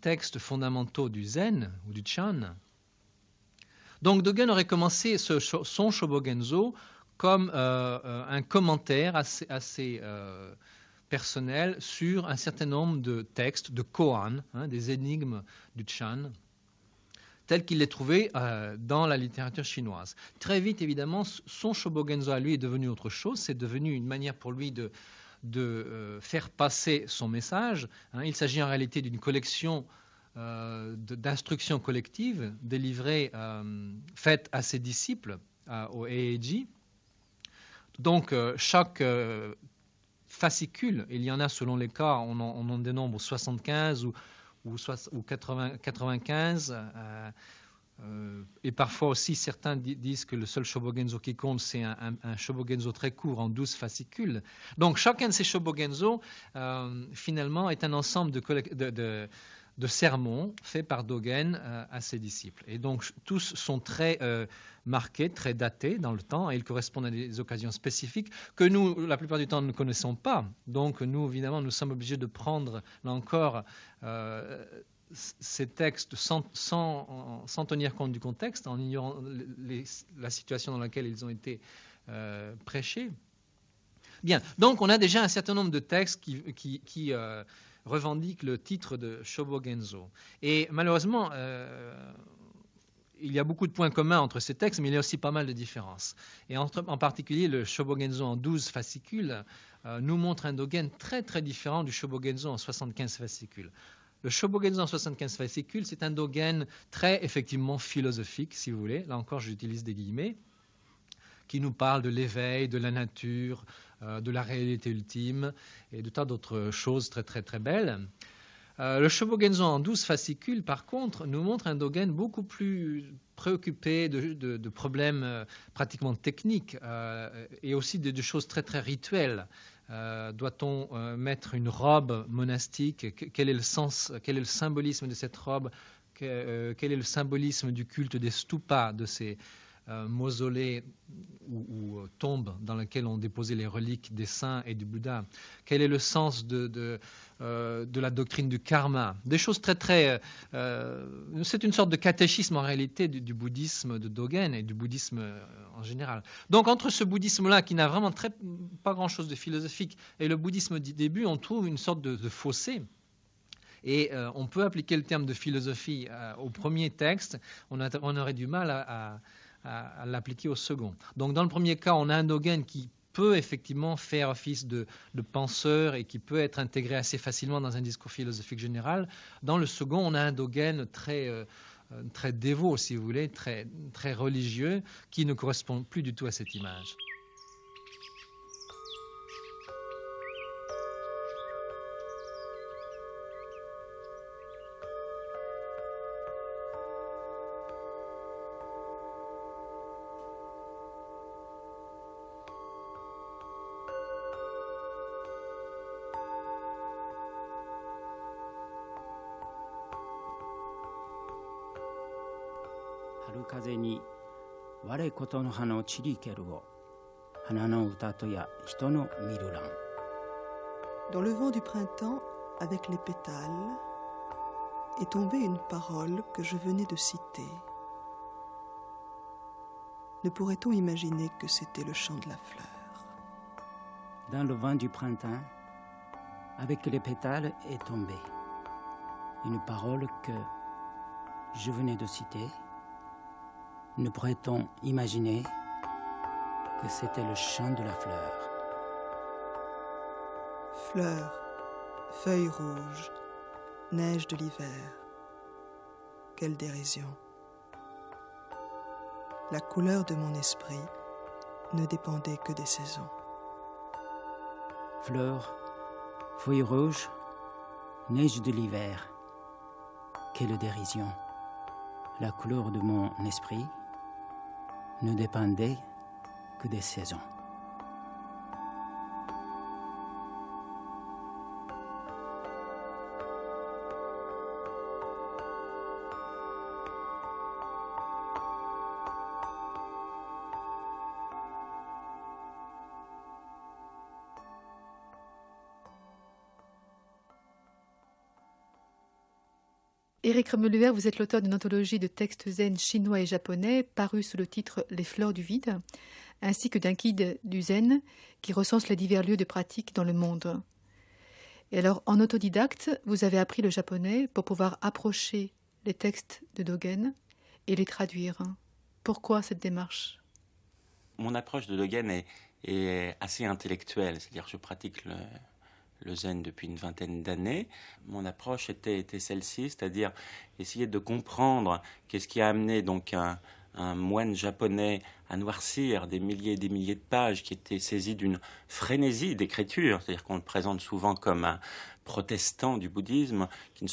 textes fondamentaux du Zen ou du Chan. Donc, Dogen aurait commencé son Shobogenzo comme un commentaire assez personnel sur un certain nombre de textes, de koan, des énigmes du Chan, tel qu'il les trouvait dans la littérature chinoise. Très vite, évidemment, son Shobogenzo à lui est devenu autre chose. C'est devenu une manière pour lui de faire passer son message. Il s'agit en réalité d'une collection d'instructions collectives délivrées, faites à ses disciples, au Eiji. Donc, chaque fascicule, il y en a selon les cas, on en dénombre 75 ou 95, et parfois aussi certains disent que le seul Shobogenzo qui compte, c'est un Shobogenzo très court en 12 fascicules. Donc chacun de ces Shobogenzo, finalement, est un ensemble de sermons faits par Dogen à ses disciples. Et donc tous sont très marqués, très datés dans le temps, et ils correspondent à des occasions spécifiques que nous, la plupart du temps, ne connaissons pas. Donc nous, évidemment, nous sommes obligés de prendre, là encore, ces textes sans tenir compte du contexte, en ignorant la situation dans laquelle ils ont été prêchés. Bien, donc on a déjà un certain nombre de textes qui revendiquent le titre de Shobogenzo. Et malheureusement, il y a beaucoup de points communs entre ces textes, mais il y a aussi pas mal de différences. Et en particulier, le Shobogenzo en 12 fascicules nous montre un Dogen très très différent du Shobogenzo en 75 fascicules. Le Shobogenzo en 75 fascicules, c'est un Dogen très effectivement philosophique, si vous voulez. Là encore, j'utilise des guillemets, qui nous parle de l'éveil, de la nature, de la réalité ultime et de tas d'autres choses très très très belles. Le Shobogenzo en 12 fascicules, par contre, nous montre un Dogen beaucoup plus préoccupé de problèmes pratiquement techniques et aussi de choses très très rituelles. Doit-on mettre une robe monastique? Quel est le sens, quel est le symbolisme de cette robe? Quel est le symbolisme du culte des stupas, de ces mausolées ou tombes dans lesquelles on déposait les reliques des saints et du Bouddha? Quel est le sens de la doctrine du karma? Des choses très très... c'est une sorte de catéchisme en réalité du bouddhisme de Dogen et du bouddhisme en général. Donc entre ce bouddhisme-là qui n'a vraiment pas grand-chose de philosophique et le bouddhisme du début, on trouve une sorte de fossé. Et on peut appliquer le terme de philosophie au premier texte, on aurait du mal à l'appliquer au second. Donc dans le premier cas, on a un Dogen qui peut effectivement faire office de penseur et qui peut être intégré assez facilement dans un discours philosophique général. Dans le second, on a un Dogen très dévot, si vous voulez, très, très religieux, qui ne correspond plus du tout à cette image. Dans le vent du printemps, avec les pétales, est tombée une parole que je venais de citer. Ne pourrait-on imaginer que c'était le chant de la fleur? Dans le vent du printemps, avec les pétales est tombée une parole que je venais de citer. Ne pourrait-on imaginer que c'était le chant de la fleur? Fleurs, feuilles rouges, neige de l'hiver. Quelle dérision! la couleur de mon esprit ne dépendait que des saisons. Fleurs, feuilles rouges, neige de l'hiver. Quelle dérision! La couleur de mon esprit ne dépendait que des saisons. Éric Remeluer, vous êtes l'auteur d'une anthologie de textes zen chinois et japonais parue sous le titre « Les fleurs du vide », ainsi que d'un guide du zen qui recense les divers lieux de pratique dans le monde. Et alors, en autodidacte, vous avez appris le japonais pour pouvoir approcher les textes de Dogen et les traduire. Pourquoi cette démarche ? Mon approche de Dogen est assez intellectuelle, c'est-à-dire je pratique le zen depuis une vingtaine d'années. Mon approche était celle-ci, c'est-à-dire essayer de comprendre qu'est-ce qui a amené donc un moine japonais à noircir des milliers et des milliers de pages qui étaient saisies d'une frénésie d'écriture, c'est-à-dire qu'on le présente souvent comme un protestant du bouddhisme qui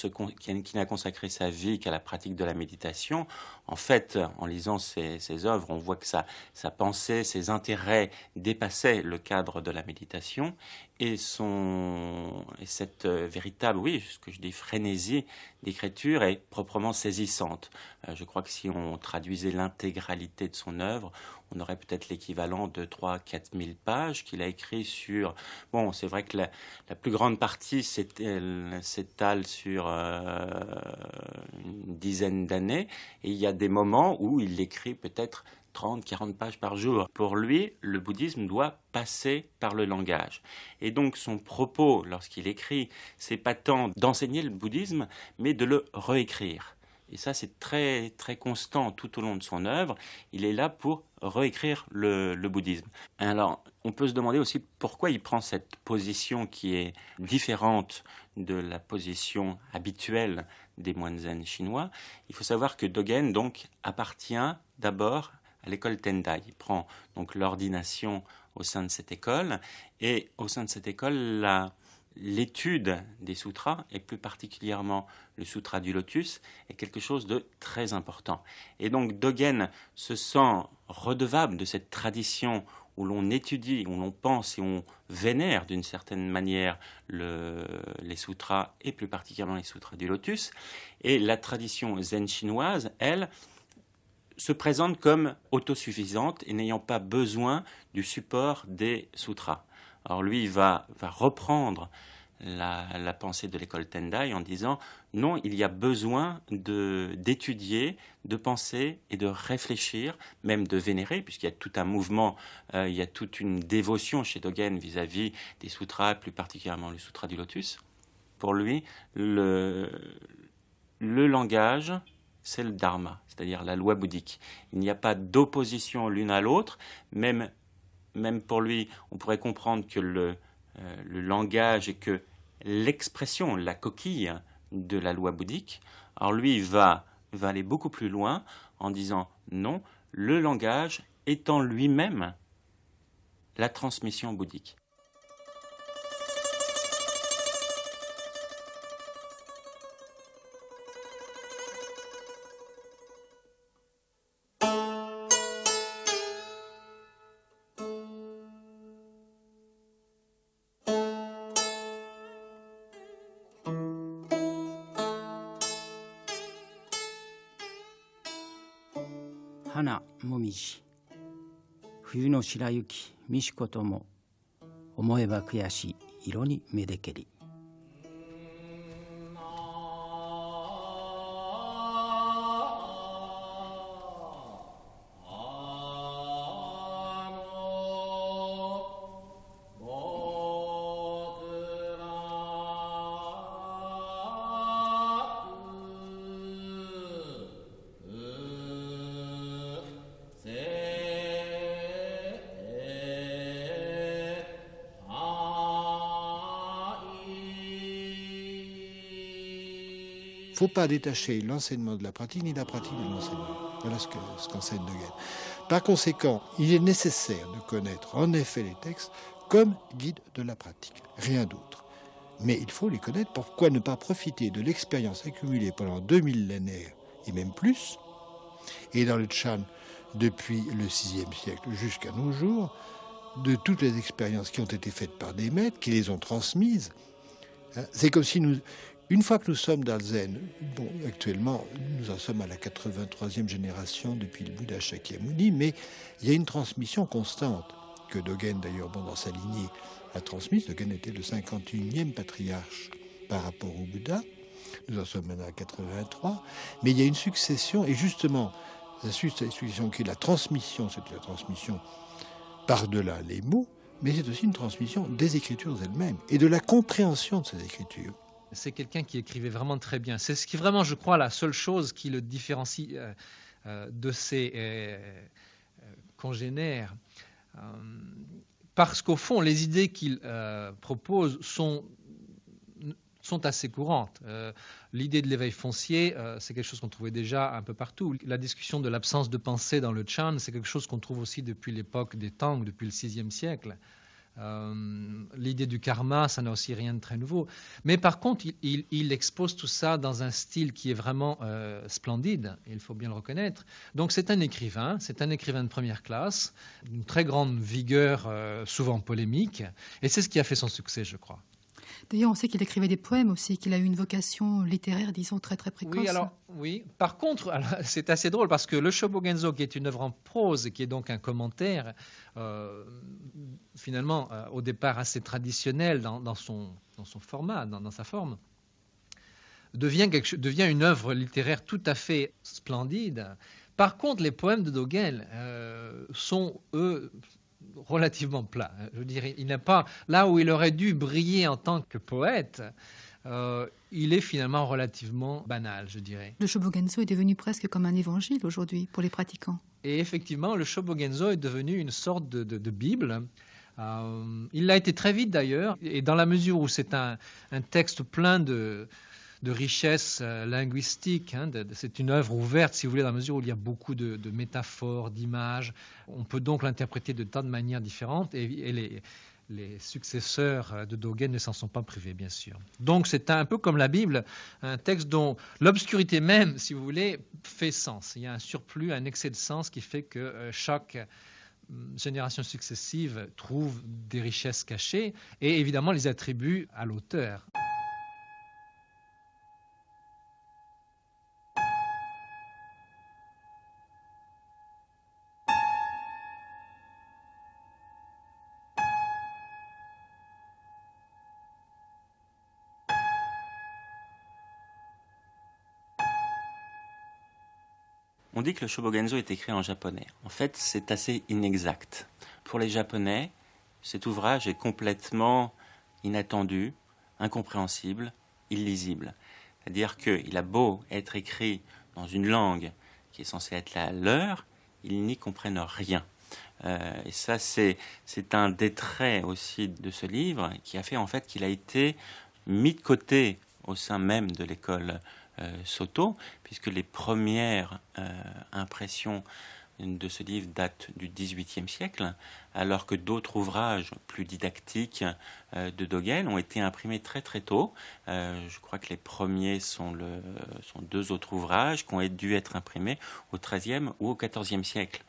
n'a consacré sa vie qu'à la pratique de la méditation. En fait, en lisant ses œuvres, on voit que sa pensée, ses intérêts dépassaient le cadre de la méditation et cette véritable, ce que je dis, frénésie d'écriture est proprement saisissante. Je crois que si on traduisait l'intégralité de son œuvre, on aurait peut-être l'équivalent de 3-4 000 pages qu'il a écrit sur... Bon, c'est vrai que la plus grande partie s'étale sur une dizaine d'années, et il y a des moments où il écrit peut-être 30-40 pages par jour. Pour lui, le bouddhisme doit passer par le langage. Et donc son propos, lorsqu'il écrit, c'est pas tant d'enseigner le bouddhisme, mais de le réécrire. Et ça, c'est très, très constant tout au long de son œuvre. Il est là pour réécrire le bouddhisme. Alors, on peut se demander aussi pourquoi il prend cette position qui est différente de la position habituelle des moines zen chinois. Il faut savoir que Dogen, donc, appartient d'abord à l'école Tendai. Il prend donc l'ordination au sein de cette école. Et au sein de cette école, l'étude des sutras, et plus particulièrement le sutra du lotus, est quelque chose de très important. Et donc Dogen se sent redevable de cette tradition où l'on étudie, où l'on pense et on vénère d'une certaine manière les sutras, et plus particulièrement les sutras du lotus. Et la tradition zen chinoise, elle, se présente comme autosuffisante et n'ayant pas besoin du support des sutras. Alors lui, il va reprendre la pensée de l'école Tendai en disant non, il y a besoin d'étudier, de penser et de réfléchir, même de vénérer, puisqu'il y a tout un mouvement, il y a toute une dévotion chez Dogen vis-à-vis des sutras, plus particulièrement le sutra du lotus. Pour lui, le langage, c'est le dharma, c'est-à-dire la loi bouddhique. Il n'y a pas d'opposition l'une à l'autre, même pour lui, on pourrait comprendre que le langage est que l'expression, la coquille de la loi bouddhique. Alors lui, il va aller beaucoup plus loin en disant non, le langage est en lui-même la transmission bouddhique. Hana momiji, fuyu no shirayuki mishikoto mo, omoeba kuyashi iro ni medekeri. faut pas détacher l'enseignement de la pratique ni la pratique de l'enseignement. Voilà ce qu'enseigne Dogen. Par conséquent, il est nécessaire de connaître en effet les textes comme guide de la pratique, rien d'autre. Mais il faut les connaître. Pourquoi ne pas profiter de l'expérience accumulée pendant 2 millénaires et même plus, et dans le Chan depuis le VIe siècle jusqu'à nos jours, de toutes les expériences qui ont été faites par des maîtres, qui les ont transmises. C'est comme si une fois que nous sommes dans le Zen, bon, actuellement, nous en sommes à la 83e génération depuis le Bouddha Shakyamuni, mais il y a une transmission constante, que Dogen, d'ailleurs, dans sa lignée, a transmise. Dogen était le 51e patriarche par rapport au Bouddha. Nous en sommes maintenant à 83. Mais il y a une succession, et justement, la succession qui est la transmission, c'est la transmission par-delà les mots, mais c'est aussi une transmission des écritures elles-mêmes et de la compréhension de ces écritures. C'est quelqu'un qui écrivait vraiment très bien. C'est ce qui vraiment, je crois, la seule chose qui le différencie de ses congénères. Parce qu'au fond, les idées qu'il propose sont assez courantes. L'idée de l'éveil foncier, c'est quelque chose qu'on trouvait déjà un peu partout. La discussion de l'absence de pensée dans le Chan, c'est quelque chose qu'on trouve aussi depuis l'époque des Tang, depuis le VIe siècle. L'idée du karma, ça n'a aussi rien de très nouveau. Mais par contre, il expose tout ça dans un style qui est vraiment splendide, il faut bien le reconnaître. Donc c'est un écrivain de première classe, d'une très grande vigueur, souvent polémique, et c'est ce qui a fait son succès, je crois. D'ailleurs, on sait qu'il écrivait des poèmes aussi, qu'il a eu une vocation littéraire, disons, très très précoce. Oui. Par contre, c'est assez drôle parce que le Shobogenzo, qui est une œuvre en prose et qui est donc un commentaire, finalement, au départ assez traditionnel dans son format, dans sa forme, devient une œuvre littéraire tout à fait splendide. Par contre, les poèmes de Dogen sont, eux, relativement plat. Je veux dire, il n'a pas là où il aurait dû briller en tant que poète. Il est finalement relativement banal, je dirais. Le Shobogenzo est devenu presque comme un évangile aujourd'hui pour les pratiquants. Et effectivement, le Shobogenzo est devenu une sorte de Bible. Il l'a été très vite d'ailleurs, et dans la mesure où c'est un texte plein de richesse linguistique. C'est une œuvre ouverte, si vous voulez, dans la mesure où il y a beaucoup de métaphores, d'images. On peut donc l'interpréter de tant de manières différentes, et les successeurs de Dogen ne s'en sont pas privés, bien sûr. Donc c'est un peu comme la Bible, un texte dont l'obscurité même, si vous voulez, fait sens. Il y a un surplus, un excès de sens qui fait que chaque génération successive trouve des richesses cachées et évidemment les attribue à l'auteur. On dit que le Shobogenzo est écrit en japonais. En fait, c'est assez inexact. Pour les Japonais, cet ouvrage est complètement inattendu, incompréhensible, illisible. C'est-à-dire qu'il a beau être écrit dans une langue qui est censée être la leur, ils n'y comprennent rien. Et ça, c'est un des traits aussi de ce livre qui a fait en fait qu'il a été mis de côté au sein même de l'école Soto, puisque les premières impressions de ce livre datent du XVIIIe siècle, alors que d'autres ouvrages plus didactiques de Dogen ont été imprimés très très tôt. Je crois que les premiers sont deux autres ouvrages qui ont dû être imprimés au XIIIe ou au XIVe siècle.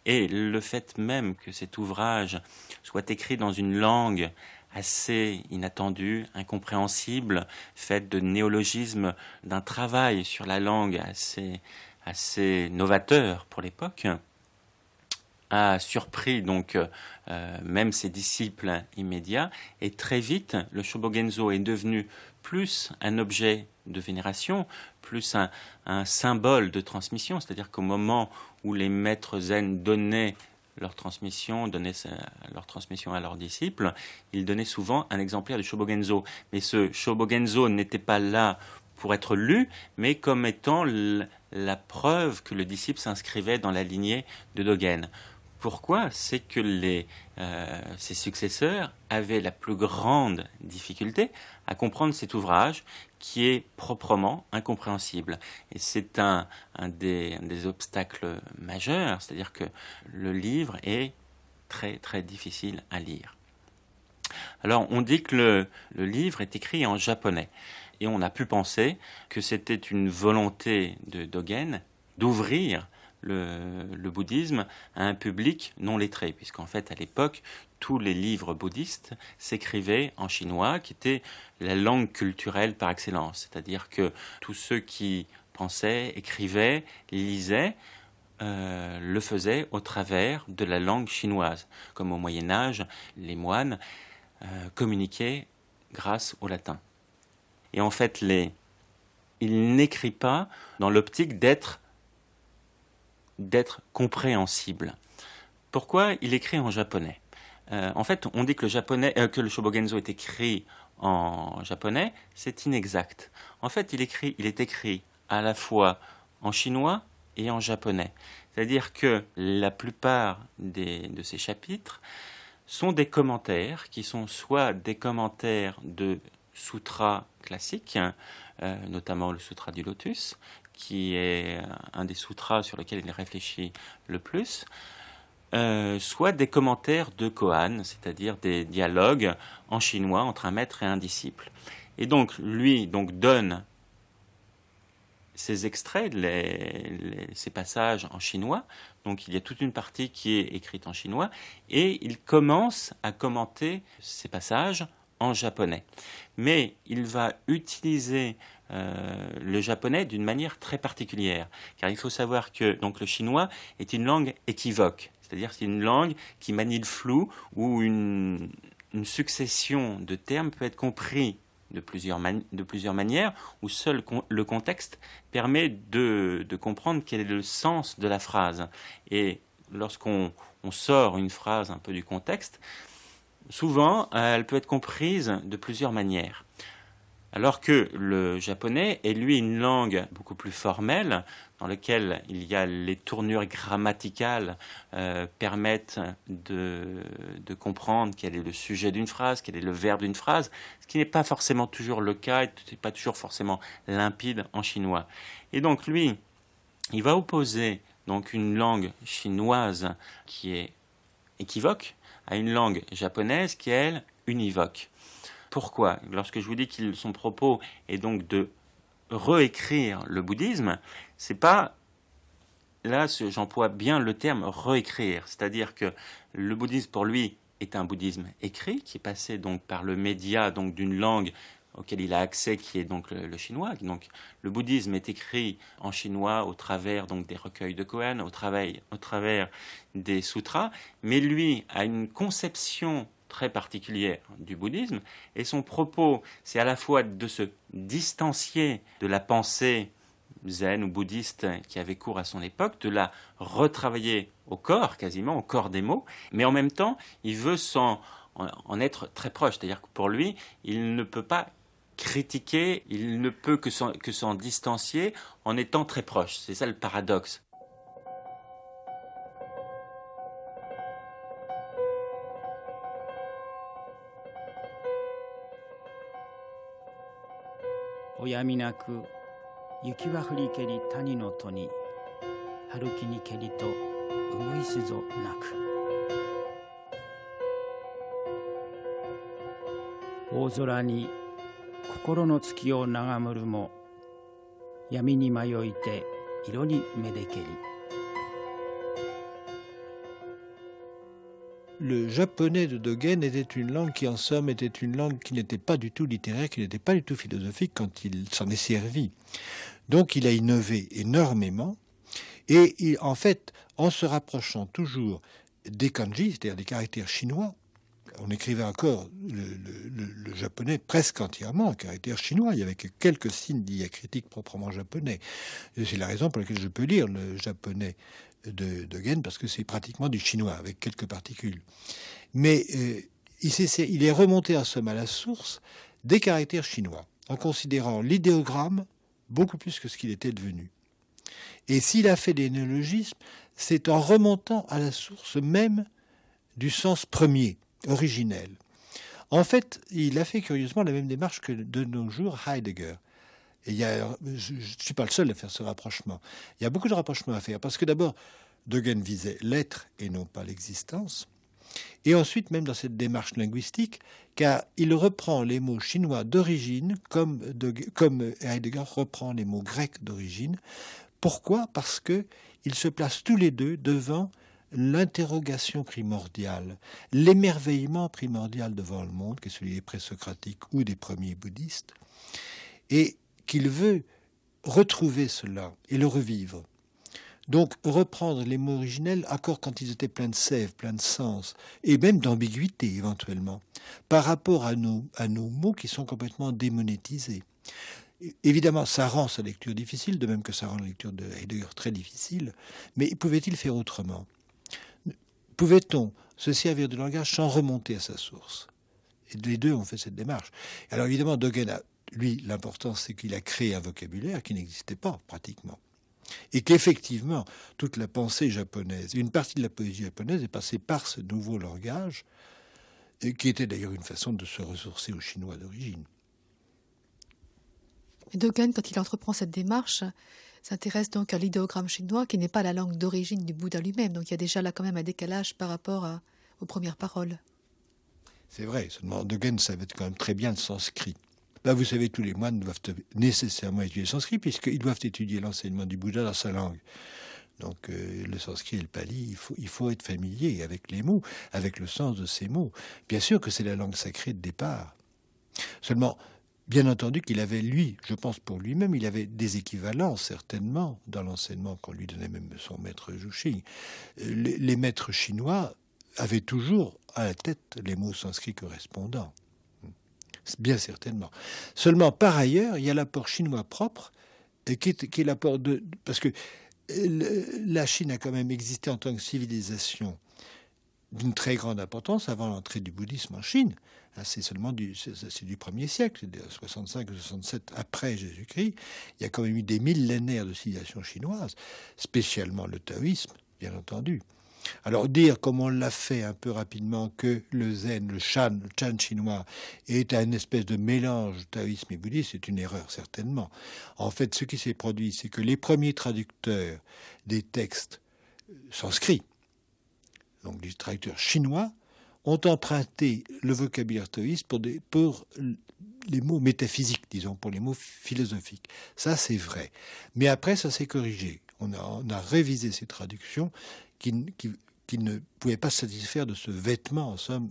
Et le fait même que cet ouvrage soit écrit dans une langue assez inattendue, incompréhensible, faite de néologismes, d'un travail sur la langue assez novateur pour l'époque, a surpris donc même ses disciples immédiats, et très vite le Shobogenzo est devenu plus un objet de vénération, plus un symbole de transmission, c'est-à-dire qu'au moment où les maîtres zen donnaient leur transmission à leurs disciples, ils donnaient souvent un exemplaire du Shobogenzo. Mais ce Shobogenzo n'était pas là pour être lu, mais comme étant la preuve que le disciple s'inscrivait dans la lignée de Dogen. Pourquoi? C'est que ses successeurs avaient la plus grande difficulté à comprendre cet ouvrage qui est proprement incompréhensible. Et c'est un des obstacles majeurs, c'est-à-dire que le livre est très très difficile à lire. Alors on dit que le livre est écrit en japonais et on a pu penser que c'était une volonté de Dogen d'ouvrir le bouddhisme à un public non lettré, puisqu'en fait à l'époque tous les livres bouddhistes s'écrivaient en chinois, qui était la langue culturelle par excellence, c'est-à-dire que tous ceux qui pensaient, écrivaient, lisaient, le faisaient au travers de la langue chinoise, comme au Moyen-Âge, les moines communiquaient grâce au latin. Et en fait, il n'écrit pas dans l'optique d'être compréhensible. Pourquoi il écrit en japonais? En fait, on dit que le Shobogenzo est écrit en japonais, c'est inexact. En fait, il est écrit à la fois en chinois et en japonais. C'est-à-dire que la plupart de ces chapitres sont des commentaires qui sont soit des commentaires de sutras classiques, notamment le Sutra du Lotus, qui est un des sutras sur lesquels il réfléchit le plus, soit des commentaires de koan, c'est-à-dire des dialogues en chinois entre un maître et un disciple. Et donc, lui donne ces extraits, ces passages en chinois, donc il y a toute une partie qui est écrite en chinois, et il commence à commenter ces passages en japonais. Mais il va utiliser le japonais d'une manière très particulière, car il faut savoir que donc, le chinois est une langue équivoque, c'est-à-dire que c'est une langue qui manie le flou, où une succession de termes peut être compris de plusieurs manières, où seul le contexte permet de comprendre quel est le sens de la phrase. Et lorsqu'on sort une phrase un peu du contexte, souvent elle peut être comprise de plusieurs manières. Alors que le japonais est lui une langue beaucoup plus formelle, dans laquelle il y a les tournures grammaticales permettent de comprendre quel est le sujet d'une phrase, quel est le verbe d'une phrase, ce qui n'est pas forcément toujours le cas et n'est pas toujours forcément limpide en chinois. Et donc lui, il va opposer donc une langue chinoise qui est équivoque à une langue japonaise qui est, elle, univoque. Pourquoi? Lorsque je vous dis que son propos est donc de réécrire le bouddhisme, c'est pas, là j'emploie bien le terme réécrire, c'est-à-dire que le bouddhisme pour lui est un bouddhisme écrit qui est passé donc par le média donc d'une langue auquel il a accès, qui est donc le chinois. Donc le bouddhisme est écrit en chinois au travers donc des recueils de koan, au travers des sutras, mais lui a une conception très particulière du bouddhisme, et son propos, c'est à la fois de se distancier de la pensée zen ou bouddhiste qui avait cours à son époque, de la retravailler au corps, quasiment au corps des mots, mais en même temps, il veut en être très proche, c'est-à-dire que pour lui, il ne peut pas critiquer, il ne peut que s'en distancier en étant très proche. C'est ça le paradoxe. Le japonais de Dogen était une langue qui, en somme, était une langue qui n'était pas du tout littéraire, qui n'était pas du tout philosophique quand il s'en est servi. Donc il a innové énormément, et en fait, en se rapprochant toujours des kanji, c'est-à-dire des caractères chinois, on écrivait encore le japonais presque entièrement en caractères chinois. Il y avait que quelques signes diacritiques proprement japonais. Et c'est la raison pour laquelle je peux lire le japonais de Dogen, parce que c'est pratiquement du chinois, avec quelques particules. Mais il est remonté en somme à la source des caractères chinois, en considérant l'idéogramme beaucoup plus que ce qu'il était devenu. Et s'il a fait des néologismes, c'est en remontant à la source même du sens premier, originel. En fait, il a fait curieusement la même démarche que de nos jours Heidegger. Et je ne suis pas le seul à faire ce rapprochement. Il y a beaucoup de rapprochements à faire, parce que d'abord, Dogen visait l'être et non pas l'existence. Et ensuite, même dans cette démarche linguistique, car il reprend les mots chinois d'origine, comme Heidegger reprend les mots grecs d'origine. Pourquoi ? Parce qu'ils se placent tous les deux devant l'interrogation primordiale, l'émerveillement primordial devant le monde, qui est celui des présocratiques ou des premiers bouddhistes, et qu'il veut retrouver cela et le revivre. Donc, reprendre les mots originels, encore quand ils étaient pleins de sève, pleins de sens, et même d'ambiguïté éventuellement, par rapport à nos mots qui sont complètement démonétisés. Évidemment, ça rend sa lecture difficile, de même que ça rend la lecture de Heidegger très difficile, mais pouvait-il faire autrement ? Pouvait-on se servir du langage sans remonter à sa source ? Et les deux ont fait cette démarche. Alors évidemment, Dogen, lui, l'important, c'est qu'il a créé un vocabulaire qui n'existait pas, pratiquement. Et qu'effectivement, toute la pensée japonaise, une partie de la poésie japonaise est passée par ce nouveau langage, qui était d'ailleurs une façon de se ressourcer aux Chinois d'origine. Dogen, quand il entreprend cette démarche, s'intéresse donc à l'idéogramme chinois, qui n'est pas la langue d'origine du Bouddha lui-même. Donc il y a déjà là quand même un décalage par rapport aux premières paroles. C'est vrai, seulement Dogen savait quand même très bien le sanskrit. Là, vous savez, tous les moines doivent nécessairement étudier le sanskrit, puisqu'ils doivent étudier l'enseignement du Bouddha dans sa langue. Donc le sanskrit et le pali, il faut être familier avec les mots, avec le sens de ces mots. Bien sûr que c'est la langue sacrée de départ. Seulement, bien entendu qu'il avait, lui, je pense pour lui-même, il avait des équivalents, certainement, dans l'enseignement qu'on lui donnait, même son maître Juxing. Les maîtres chinois avaient toujours à la tête les mots sanscrits correspondants. Bien certainement. Seulement, par ailleurs, il y a l'apport chinois propre, qui est l'apport de... Parce que la Chine a quand même existé en tant que civilisation d'une très grande importance avant l'entrée du bouddhisme en Chine. C'est seulement du 1er siècle, c'est de 65 ou 67 après Jésus-Christ. Il y a quand même eu des millénaires de civilisation chinoise, spécialement le taoïsme, bien entendu. Alors dire, comme on l'a fait un peu rapidement, que le zen, le chan chinois, est une espèce de mélange taoïsme et bouddhisme, c'est une erreur certainement. En fait, ce qui s'est produit, c'est que les premiers traducteurs des textes sanscrits, donc les traducteurs chinois, ont emprunté le vocabulaire taoïste pour les mots métaphysiques, disons, pour les mots philosophiques. Ça, c'est vrai. Mais après, ça s'est corrigé. On a révisé ces traductions qui ne pouvaient pas se satisfaire de ce vêtement, en somme,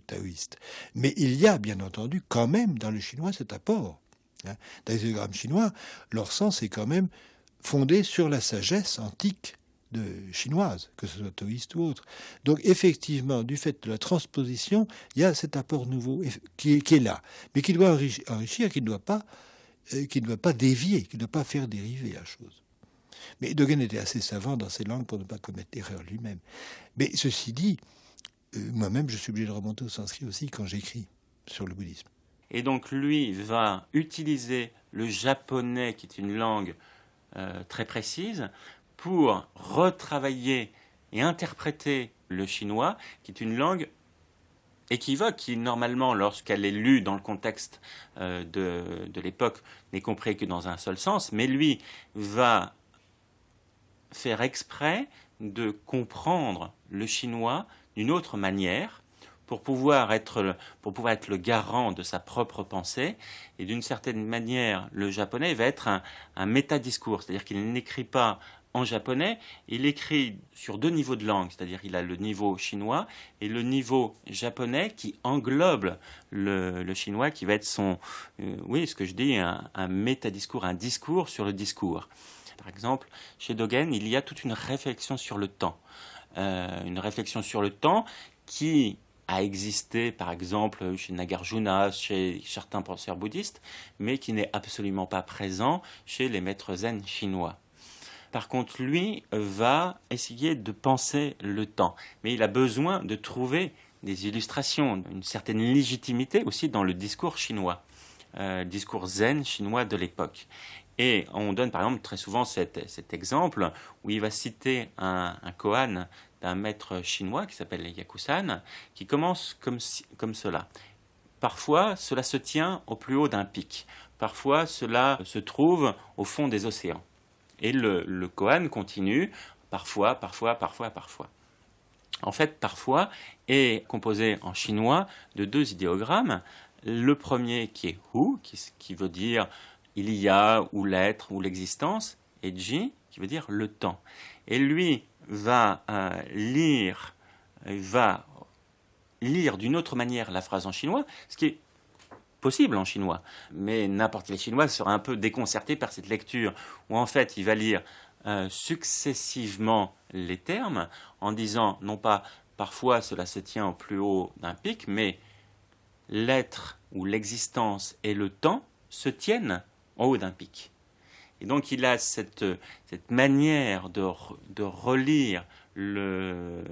taoïste. Mais il y a, bien entendu, quand même, dans le chinois, cet apport. Dans les idéogrammes chinois, leur sens est quand même fondé sur la sagesse antique chinoise, que ce soit taoïste ou autre. Donc, effectivement, du fait de la transposition, il y a cet apport nouveau qui est là, mais qui doit enrichir, qui ne doit pas dévier, qui ne doit pas faire dériver la chose. Mais Dogen était assez savant dans ces langues pour ne pas commettre d'erreur lui-même. Mais ceci dit, moi-même, je suis obligé de remonter au sanskrit aussi quand j'écris sur le bouddhisme. Et donc, lui va utiliser le japonais, qui est une langue très précise, pour retravailler et interpréter le chinois, qui est une langue équivoque, qui normalement, lorsqu'elle est lue dans le contexte de l'époque, n'est comprise que dans un seul sens, mais lui va faire exprès de comprendre le chinois d'une autre manière pour pouvoir être le garant de sa propre pensée. Et d'une certaine manière, le japonais va être un métadiscours, c'est-à-dire qu'il n'écrit pas en japonais, il écrit sur deux niveaux de langue, c'est-à-dire il a le niveau chinois et le niveau japonais qui englobe le chinois, qui va être ce que je dis, un métadiscours, un discours sur le discours. Par exemple, chez Dogen, il y a toute une réflexion sur le temps. Une réflexion sur le temps qui a existé, par exemple, chez Nagarjuna, chez certains penseurs bouddhistes, mais qui n'est absolument pas présent chez les maîtres zen chinois. Par contre, lui va essayer de penser le temps. Mais il a besoin de trouver des illustrations, une certaine légitimité aussi dans le discours chinois, discours zen chinois de l'époque. Et on donne par exemple très souvent cet exemple où il va citer un koan d'un maître chinois qui s'appelle Yakusan, qui commence comme cela. Parfois, cela se tient au plus haut d'un pic. Parfois, cela se trouve au fond des océans. Et le koan continue, parfois. En fait, parfois est composé en chinois de 2 idéogrammes. Le premier qui est hu, qui veut dire il y a, ou l'être, ou l'existence, et ji, qui veut dire le temps. Et lui va lire d'une autre manière la phrase en chinois, ce qui est possible en chinois. Mais n'importe quel chinois sera un peu déconcerté par cette lecture, où en fait il va lire successivement les termes, en disant non pas parfois cela se tient au plus haut d'un pic, mais l'être ou l'existence et le temps se tiennent en haut d'un pic. Et donc il a cette manière de relire le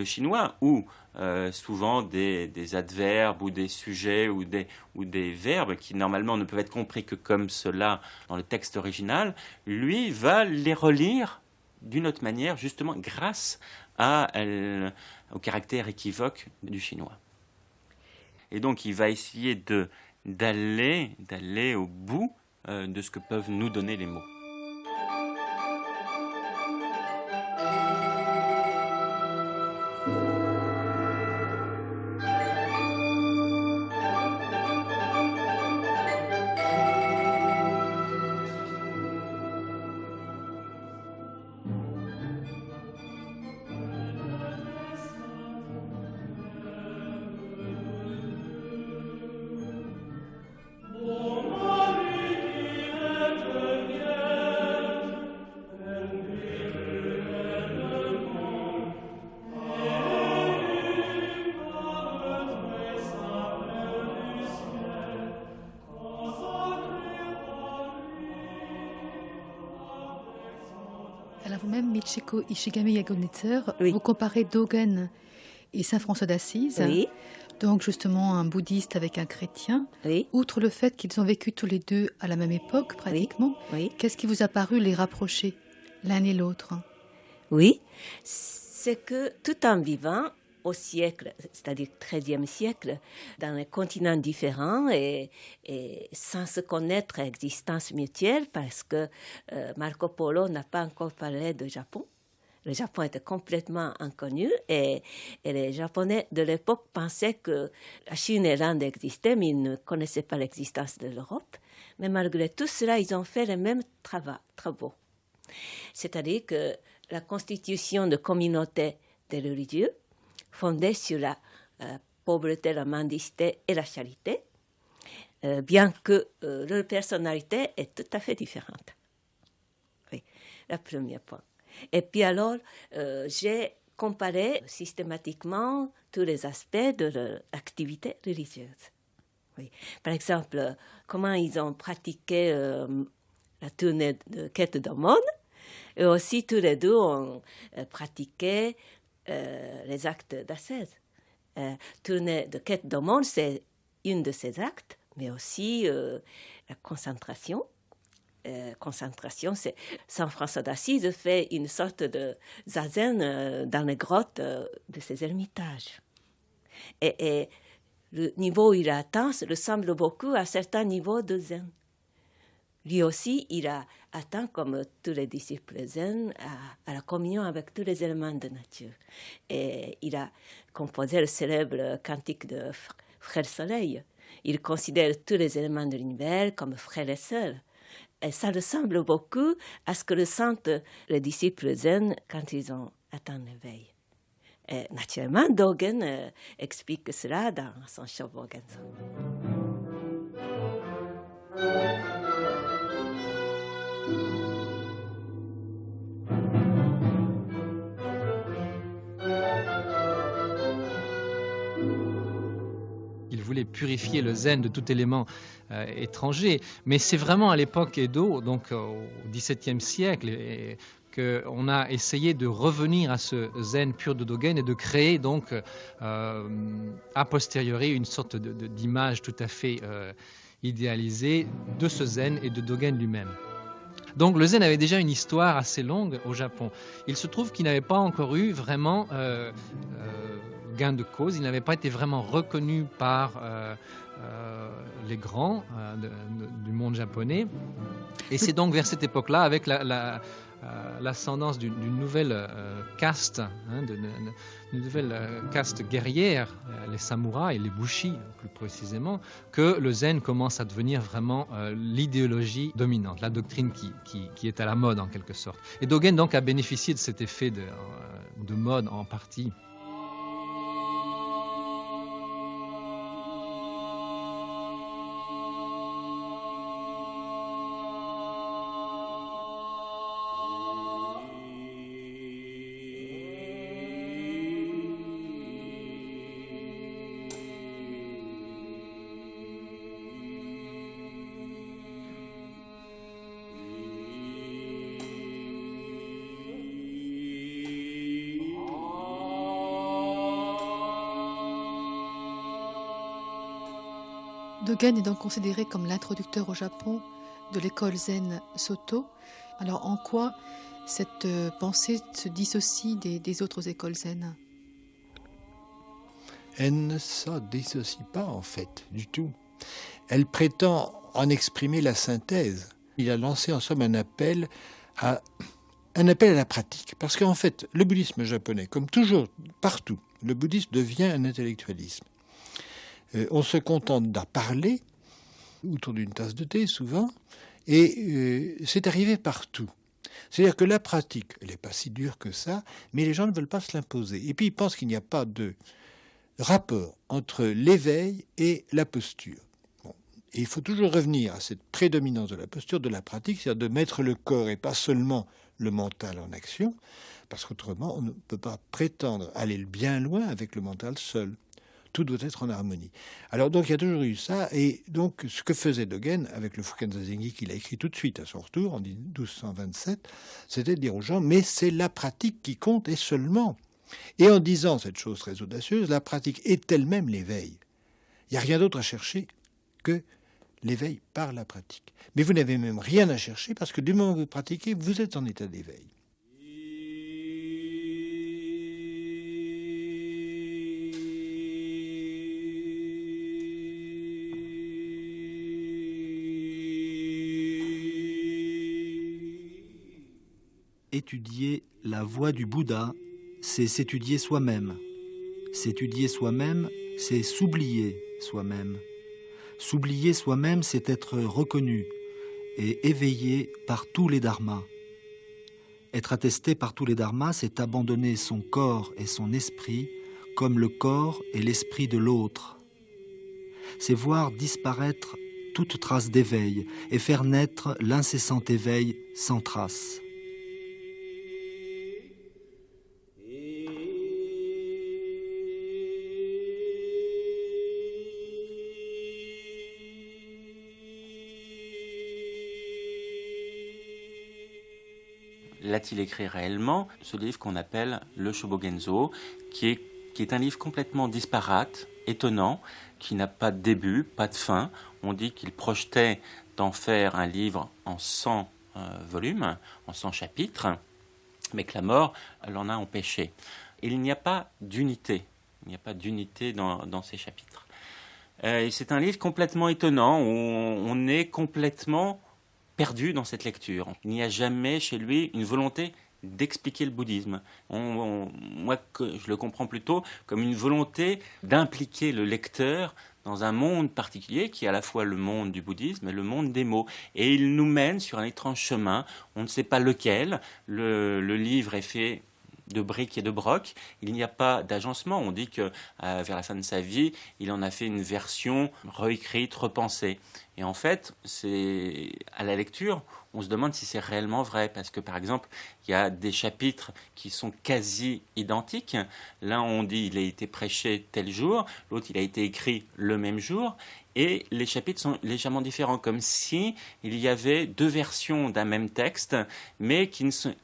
chinois où souvent des adverbes ou des sujets ou des verbes qui normalement ne peuvent être compris que comme cela dans le texte original, lui va les relire d'une autre manière, justement grâce au caractère équivoque du chinois. Et donc il va essayer d'aller au bout de ce que peuvent nous donner les mots. Alors vous-même, Michiko Ishigami-Yagonetzer, Oui. vous comparez Dogen et Saint François d'Assise, Oui, donc justement un bouddhiste avec un chrétien. oui, Outre le fait qu'ils ont vécu tous les deux à la même époque, pratiquement, oui. qu'est-ce qui vous a paru les rapprocher l'un et l'autre? Oui, c'est que tout en vivant au siècle, c'est-à-dire 13e siècle, dans des continents différents et sans se connaître existence mutuelle, parce que Marco Polo n'a pas encore parlé de Japon. Le Japon était complètement inconnu et les Japonais de l'époque pensaient que la Chine et l'Inde existaient, mais ils ne connaissaient pas l'existence de l'Europe. Mais malgré tout cela, ils ont fait les mêmes travaux. C'est-à-dire que la constitution de communautés de religieux fondée sur la pauvreté, la mendicité et la charité, bien que leur personnalité est tout à fait différente. Oui, le premier point. Et puis alors, j'ai comparé systématiquement tous les aspects de leur activité religieuse. Oui. Par exemple, comment ils ont pratiqué la tournée de quête d'aumône, et aussi tous les deux ont pratiqué les actes d'ascèse. Tournée de quête d'aumône, c'est une de ces actes, mais aussi la concentration. Concentration, c'est Saint François d'Assise fait une sorte de zazen dans les grottes de ses ermitages. Et le niveau où il a atteint ressemble beaucoup à certains niveaux de zen. Lui aussi, il a atteint, comme tous les disciples zen, à la communion avec tous les éléments de nature. Et il a composé le célèbre cantique de Frère Soleil. Il considère tous les éléments de l'univers comme frères et sœurs. Et ça ressemble beaucoup à ce que ressentent les disciples zen quand ils ont atteint l'éveil. Et naturellement, Dogen explique cela dans son Shobogenzo. Il voulait purifier le zen de tout élément étranger. Mais c'est vraiment à l'époque Edo, donc au XVIIe siècle, qu'on a essayé de revenir à ce zen pur de Dogen et de créer donc a posteriori une sorte d'image tout à fait idéalisée de ce zen et de Dogen lui-même. Donc le zen avait déjà une histoire assez longue au Japon. Il se trouve qu'il n'avait pas encore eu vraiment gain de cause, il n'avait pas été vraiment reconnu par les grands du monde japonais. Et c'est donc vers cette époque-là, avec l'ascendance d'une nouvelle caste, d'une nouvelle caste guerrière, les samouraïs, les bushi plus précisément, que le zen commence à devenir vraiment l'idéologie dominante, la doctrine qui est à la mode en quelque sorte. Et Dogen donc a bénéficié de cet effet de mode en partie. Dogen est donc considéré comme l'introducteur au Japon de l'école zen Soto. Alors en quoi cette pensée se dissocie des autres écoles zen? Elle ne se dissocie pas en fait du tout. Elle prétend en exprimer la synthèse. Il a lancé en somme un appel à la pratique. Parce qu'en fait, le bouddhisme japonais, comme toujours, partout, le bouddhisme devient un intellectualisme. On se contente d'en parler, autour d'une tasse de thé souvent, et c'est arrivé partout. C'est-à-dire que la pratique, elle n'est pas si dure que ça, mais les gens ne veulent pas se l'imposer. Et puis ils pensent qu'il n'y a pas de rapport entre l'éveil et la posture. Bon. Et il faut toujours revenir à cette prédominance de la posture, de la pratique, c'est-à-dire de mettre le corps et pas seulement le mental en action, parce qu'autrement on ne peut pas prétendre aller bien loin avec le mental seul. Tout doit être en harmonie. Alors donc il y a toujours eu ça, et donc ce que faisait Dogen avec le Fuken Zazengi qu'il a écrit tout de suite à son retour en 1227, c'était de dire aux gens, mais c'est la pratique qui compte et seulement. Et en disant cette chose très audacieuse, la pratique est elle-même l'éveil. Il n'y a rien d'autre à chercher que l'éveil par la pratique. Mais vous n'avez même rien à chercher parce que du moment où vous pratiquez, vous êtes en état d'éveil. Étudier la voie du Bouddha, c'est s'étudier soi-même. S'étudier soi-même, c'est s'oublier soi-même. S'oublier soi-même, c'est être reconnu et éveillé par tous les dharmas. Être attesté par tous les dharmas, c'est abandonner son corps et son esprit comme le corps et l'esprit de l'autre. C'est voir disparaître toute trace d'éveil et faire naître l'incessant éveil sans trace. L'a-t-il écrit réellement, ce livre qu'on appelle le Shobogenzo, qui est un livre complètement disparate, étonnant, qui n'a pas de début, pas de fin. On dit qu'il projetait d'en faire un livre en 100 volumes, en 100 chapitres, mais que la mort l'en a empêché. Et il n'y a pas d'unité. Il n'y a pas d'unité dans ces chapitres. Et c'est un livre complètement étonnant, où on est complètement perdu dans cette lecture. Il n'y a jamais chez lui une volonté d'expliquer le bouddhisme. Moi, je le comprends plutôt comme une volonté d'impliquer le lecteur dans un monde particulier qui est à la fois le monde du bouddhisme et le monde des mots. Et il nous mène sur un étrange chemin, on ne sait pas lequel. Le livre est fait de briques et de brocs. Il n'y a pas d'agencement. On dit que vers la fin de sa vie, il en a fait une version réécrite, repensée. Et en fait, c'est à la lecture, on se demande si c'est réellement vrai. Parce que, par exemple, il y a des chapitres qui sont quasi identiques. L'un, on dit il a été prêché tel jour. L'autre, il a été écrit le même jour. Et les chapitres sont légèrement différents, comme si il y avait deux versions d'un même texte, mais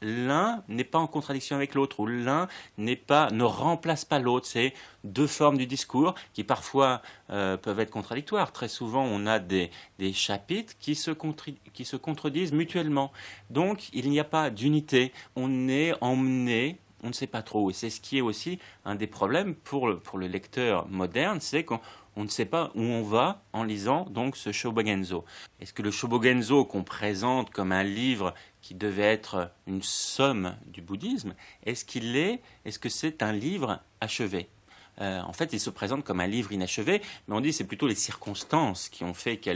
l'un n'est pas en contradiction avec l'autre, ou l'un ne remplace pas l'autre. C'est deux formes du discours qui parfois peuvent être contradictoires. Très souvent, on a des chapitres qui se contredisent mutuellement. Donc, il n'y a pas d'unité. On est emmené, on ne sait pas trop. Et c'est ce qui est aussi un des problèmes pour le lecteur moderne, c'est qu'on ne sait pas où on va en lisant donc ce Shobogenzo. Est-ce que le Shobogenzo qu'on présente comme un livre qui devait être une somme du bouddhisme, est-ce que c'est un livre achevé? En fait, il se présente comme un livre inachevé, mais on dit que c'est plutôt les circonstances qui ont fait que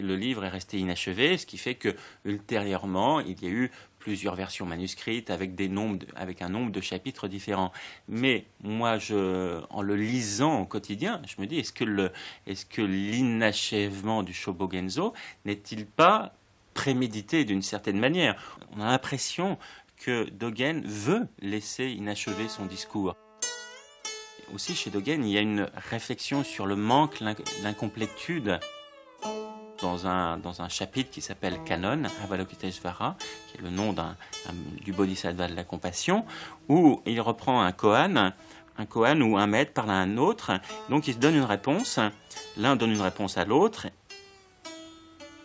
le livre est resté inachevé, ce qui fait que ultérieurement, il y a eu plusieurs versions manuscrites avec un nombre de chapitres différents. Mais moi, en le lisant au quotidien, je me dis, est-ce que l'inachèvement du Shobogenzo n'est-il pas prémédité d'une certaine manière? On a l'impression que Dogen veut laisser inachevé son discours. Aussi, chez Dogen, il y a une réflexion sur le manque, l'incomplétude dans un chapitre qui s'appelle Canon, Avalokiteshvara, qui est le nom du bodhisattva de la compassion, où il reprend un koan où un maître parle à un autre, donc il se donne une réponse, l'un donne une réponse à l'autre,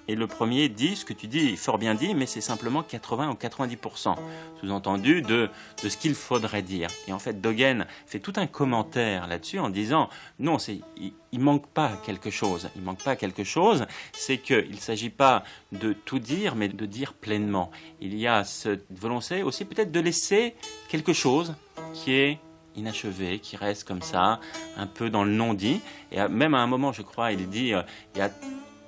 et le premier dit ce que tu dis, fort bien dit, mais c'est simplement 80 ou 90%, sous-entendu de ce qu'il faudrait dire. Et en fait, Dogen fait tout un commentaire là-dessus en disant non, il manque pas quelque chose. Il manque pas quelque chose, c'est qu'il ne s'agit pas de tout dire, mais de dire pleinement. Il y a cette volonté aussi peut-être de laisser quelque chose qui est inachevé, qui reste comme ça, un peu dans le non-dit. Et même à un moment, je crois, il dit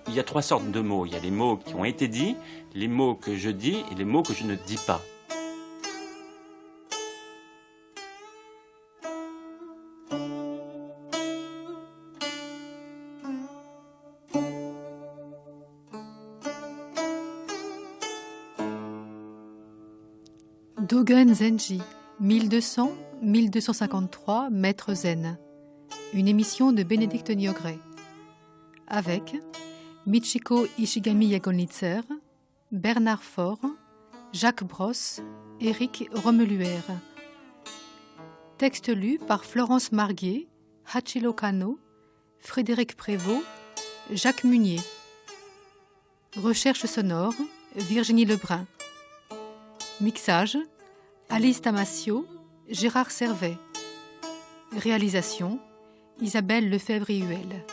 il y a trois sortes de mots. Il y a les mots qui ont été dits, les mots que je dis et les mots que je ne dis pas. Dogen Zenji, 1200-1253, Maître Zen. Une émission de Bénédicte Niogret. Avec Michiko Ishigami Yagonlitzer, Bernard Faure, Jacques Brosse, Éric Romeluer. Texte lu par Florence Marguet, Hachilo Kano, Frédéric Prévost, Jacques Munier. Recherche sonore, Virginie Lebrun. Mixage, Alice Damasio, Gérard Servet. Réalisation, Isabelle Lefebvre-Huel.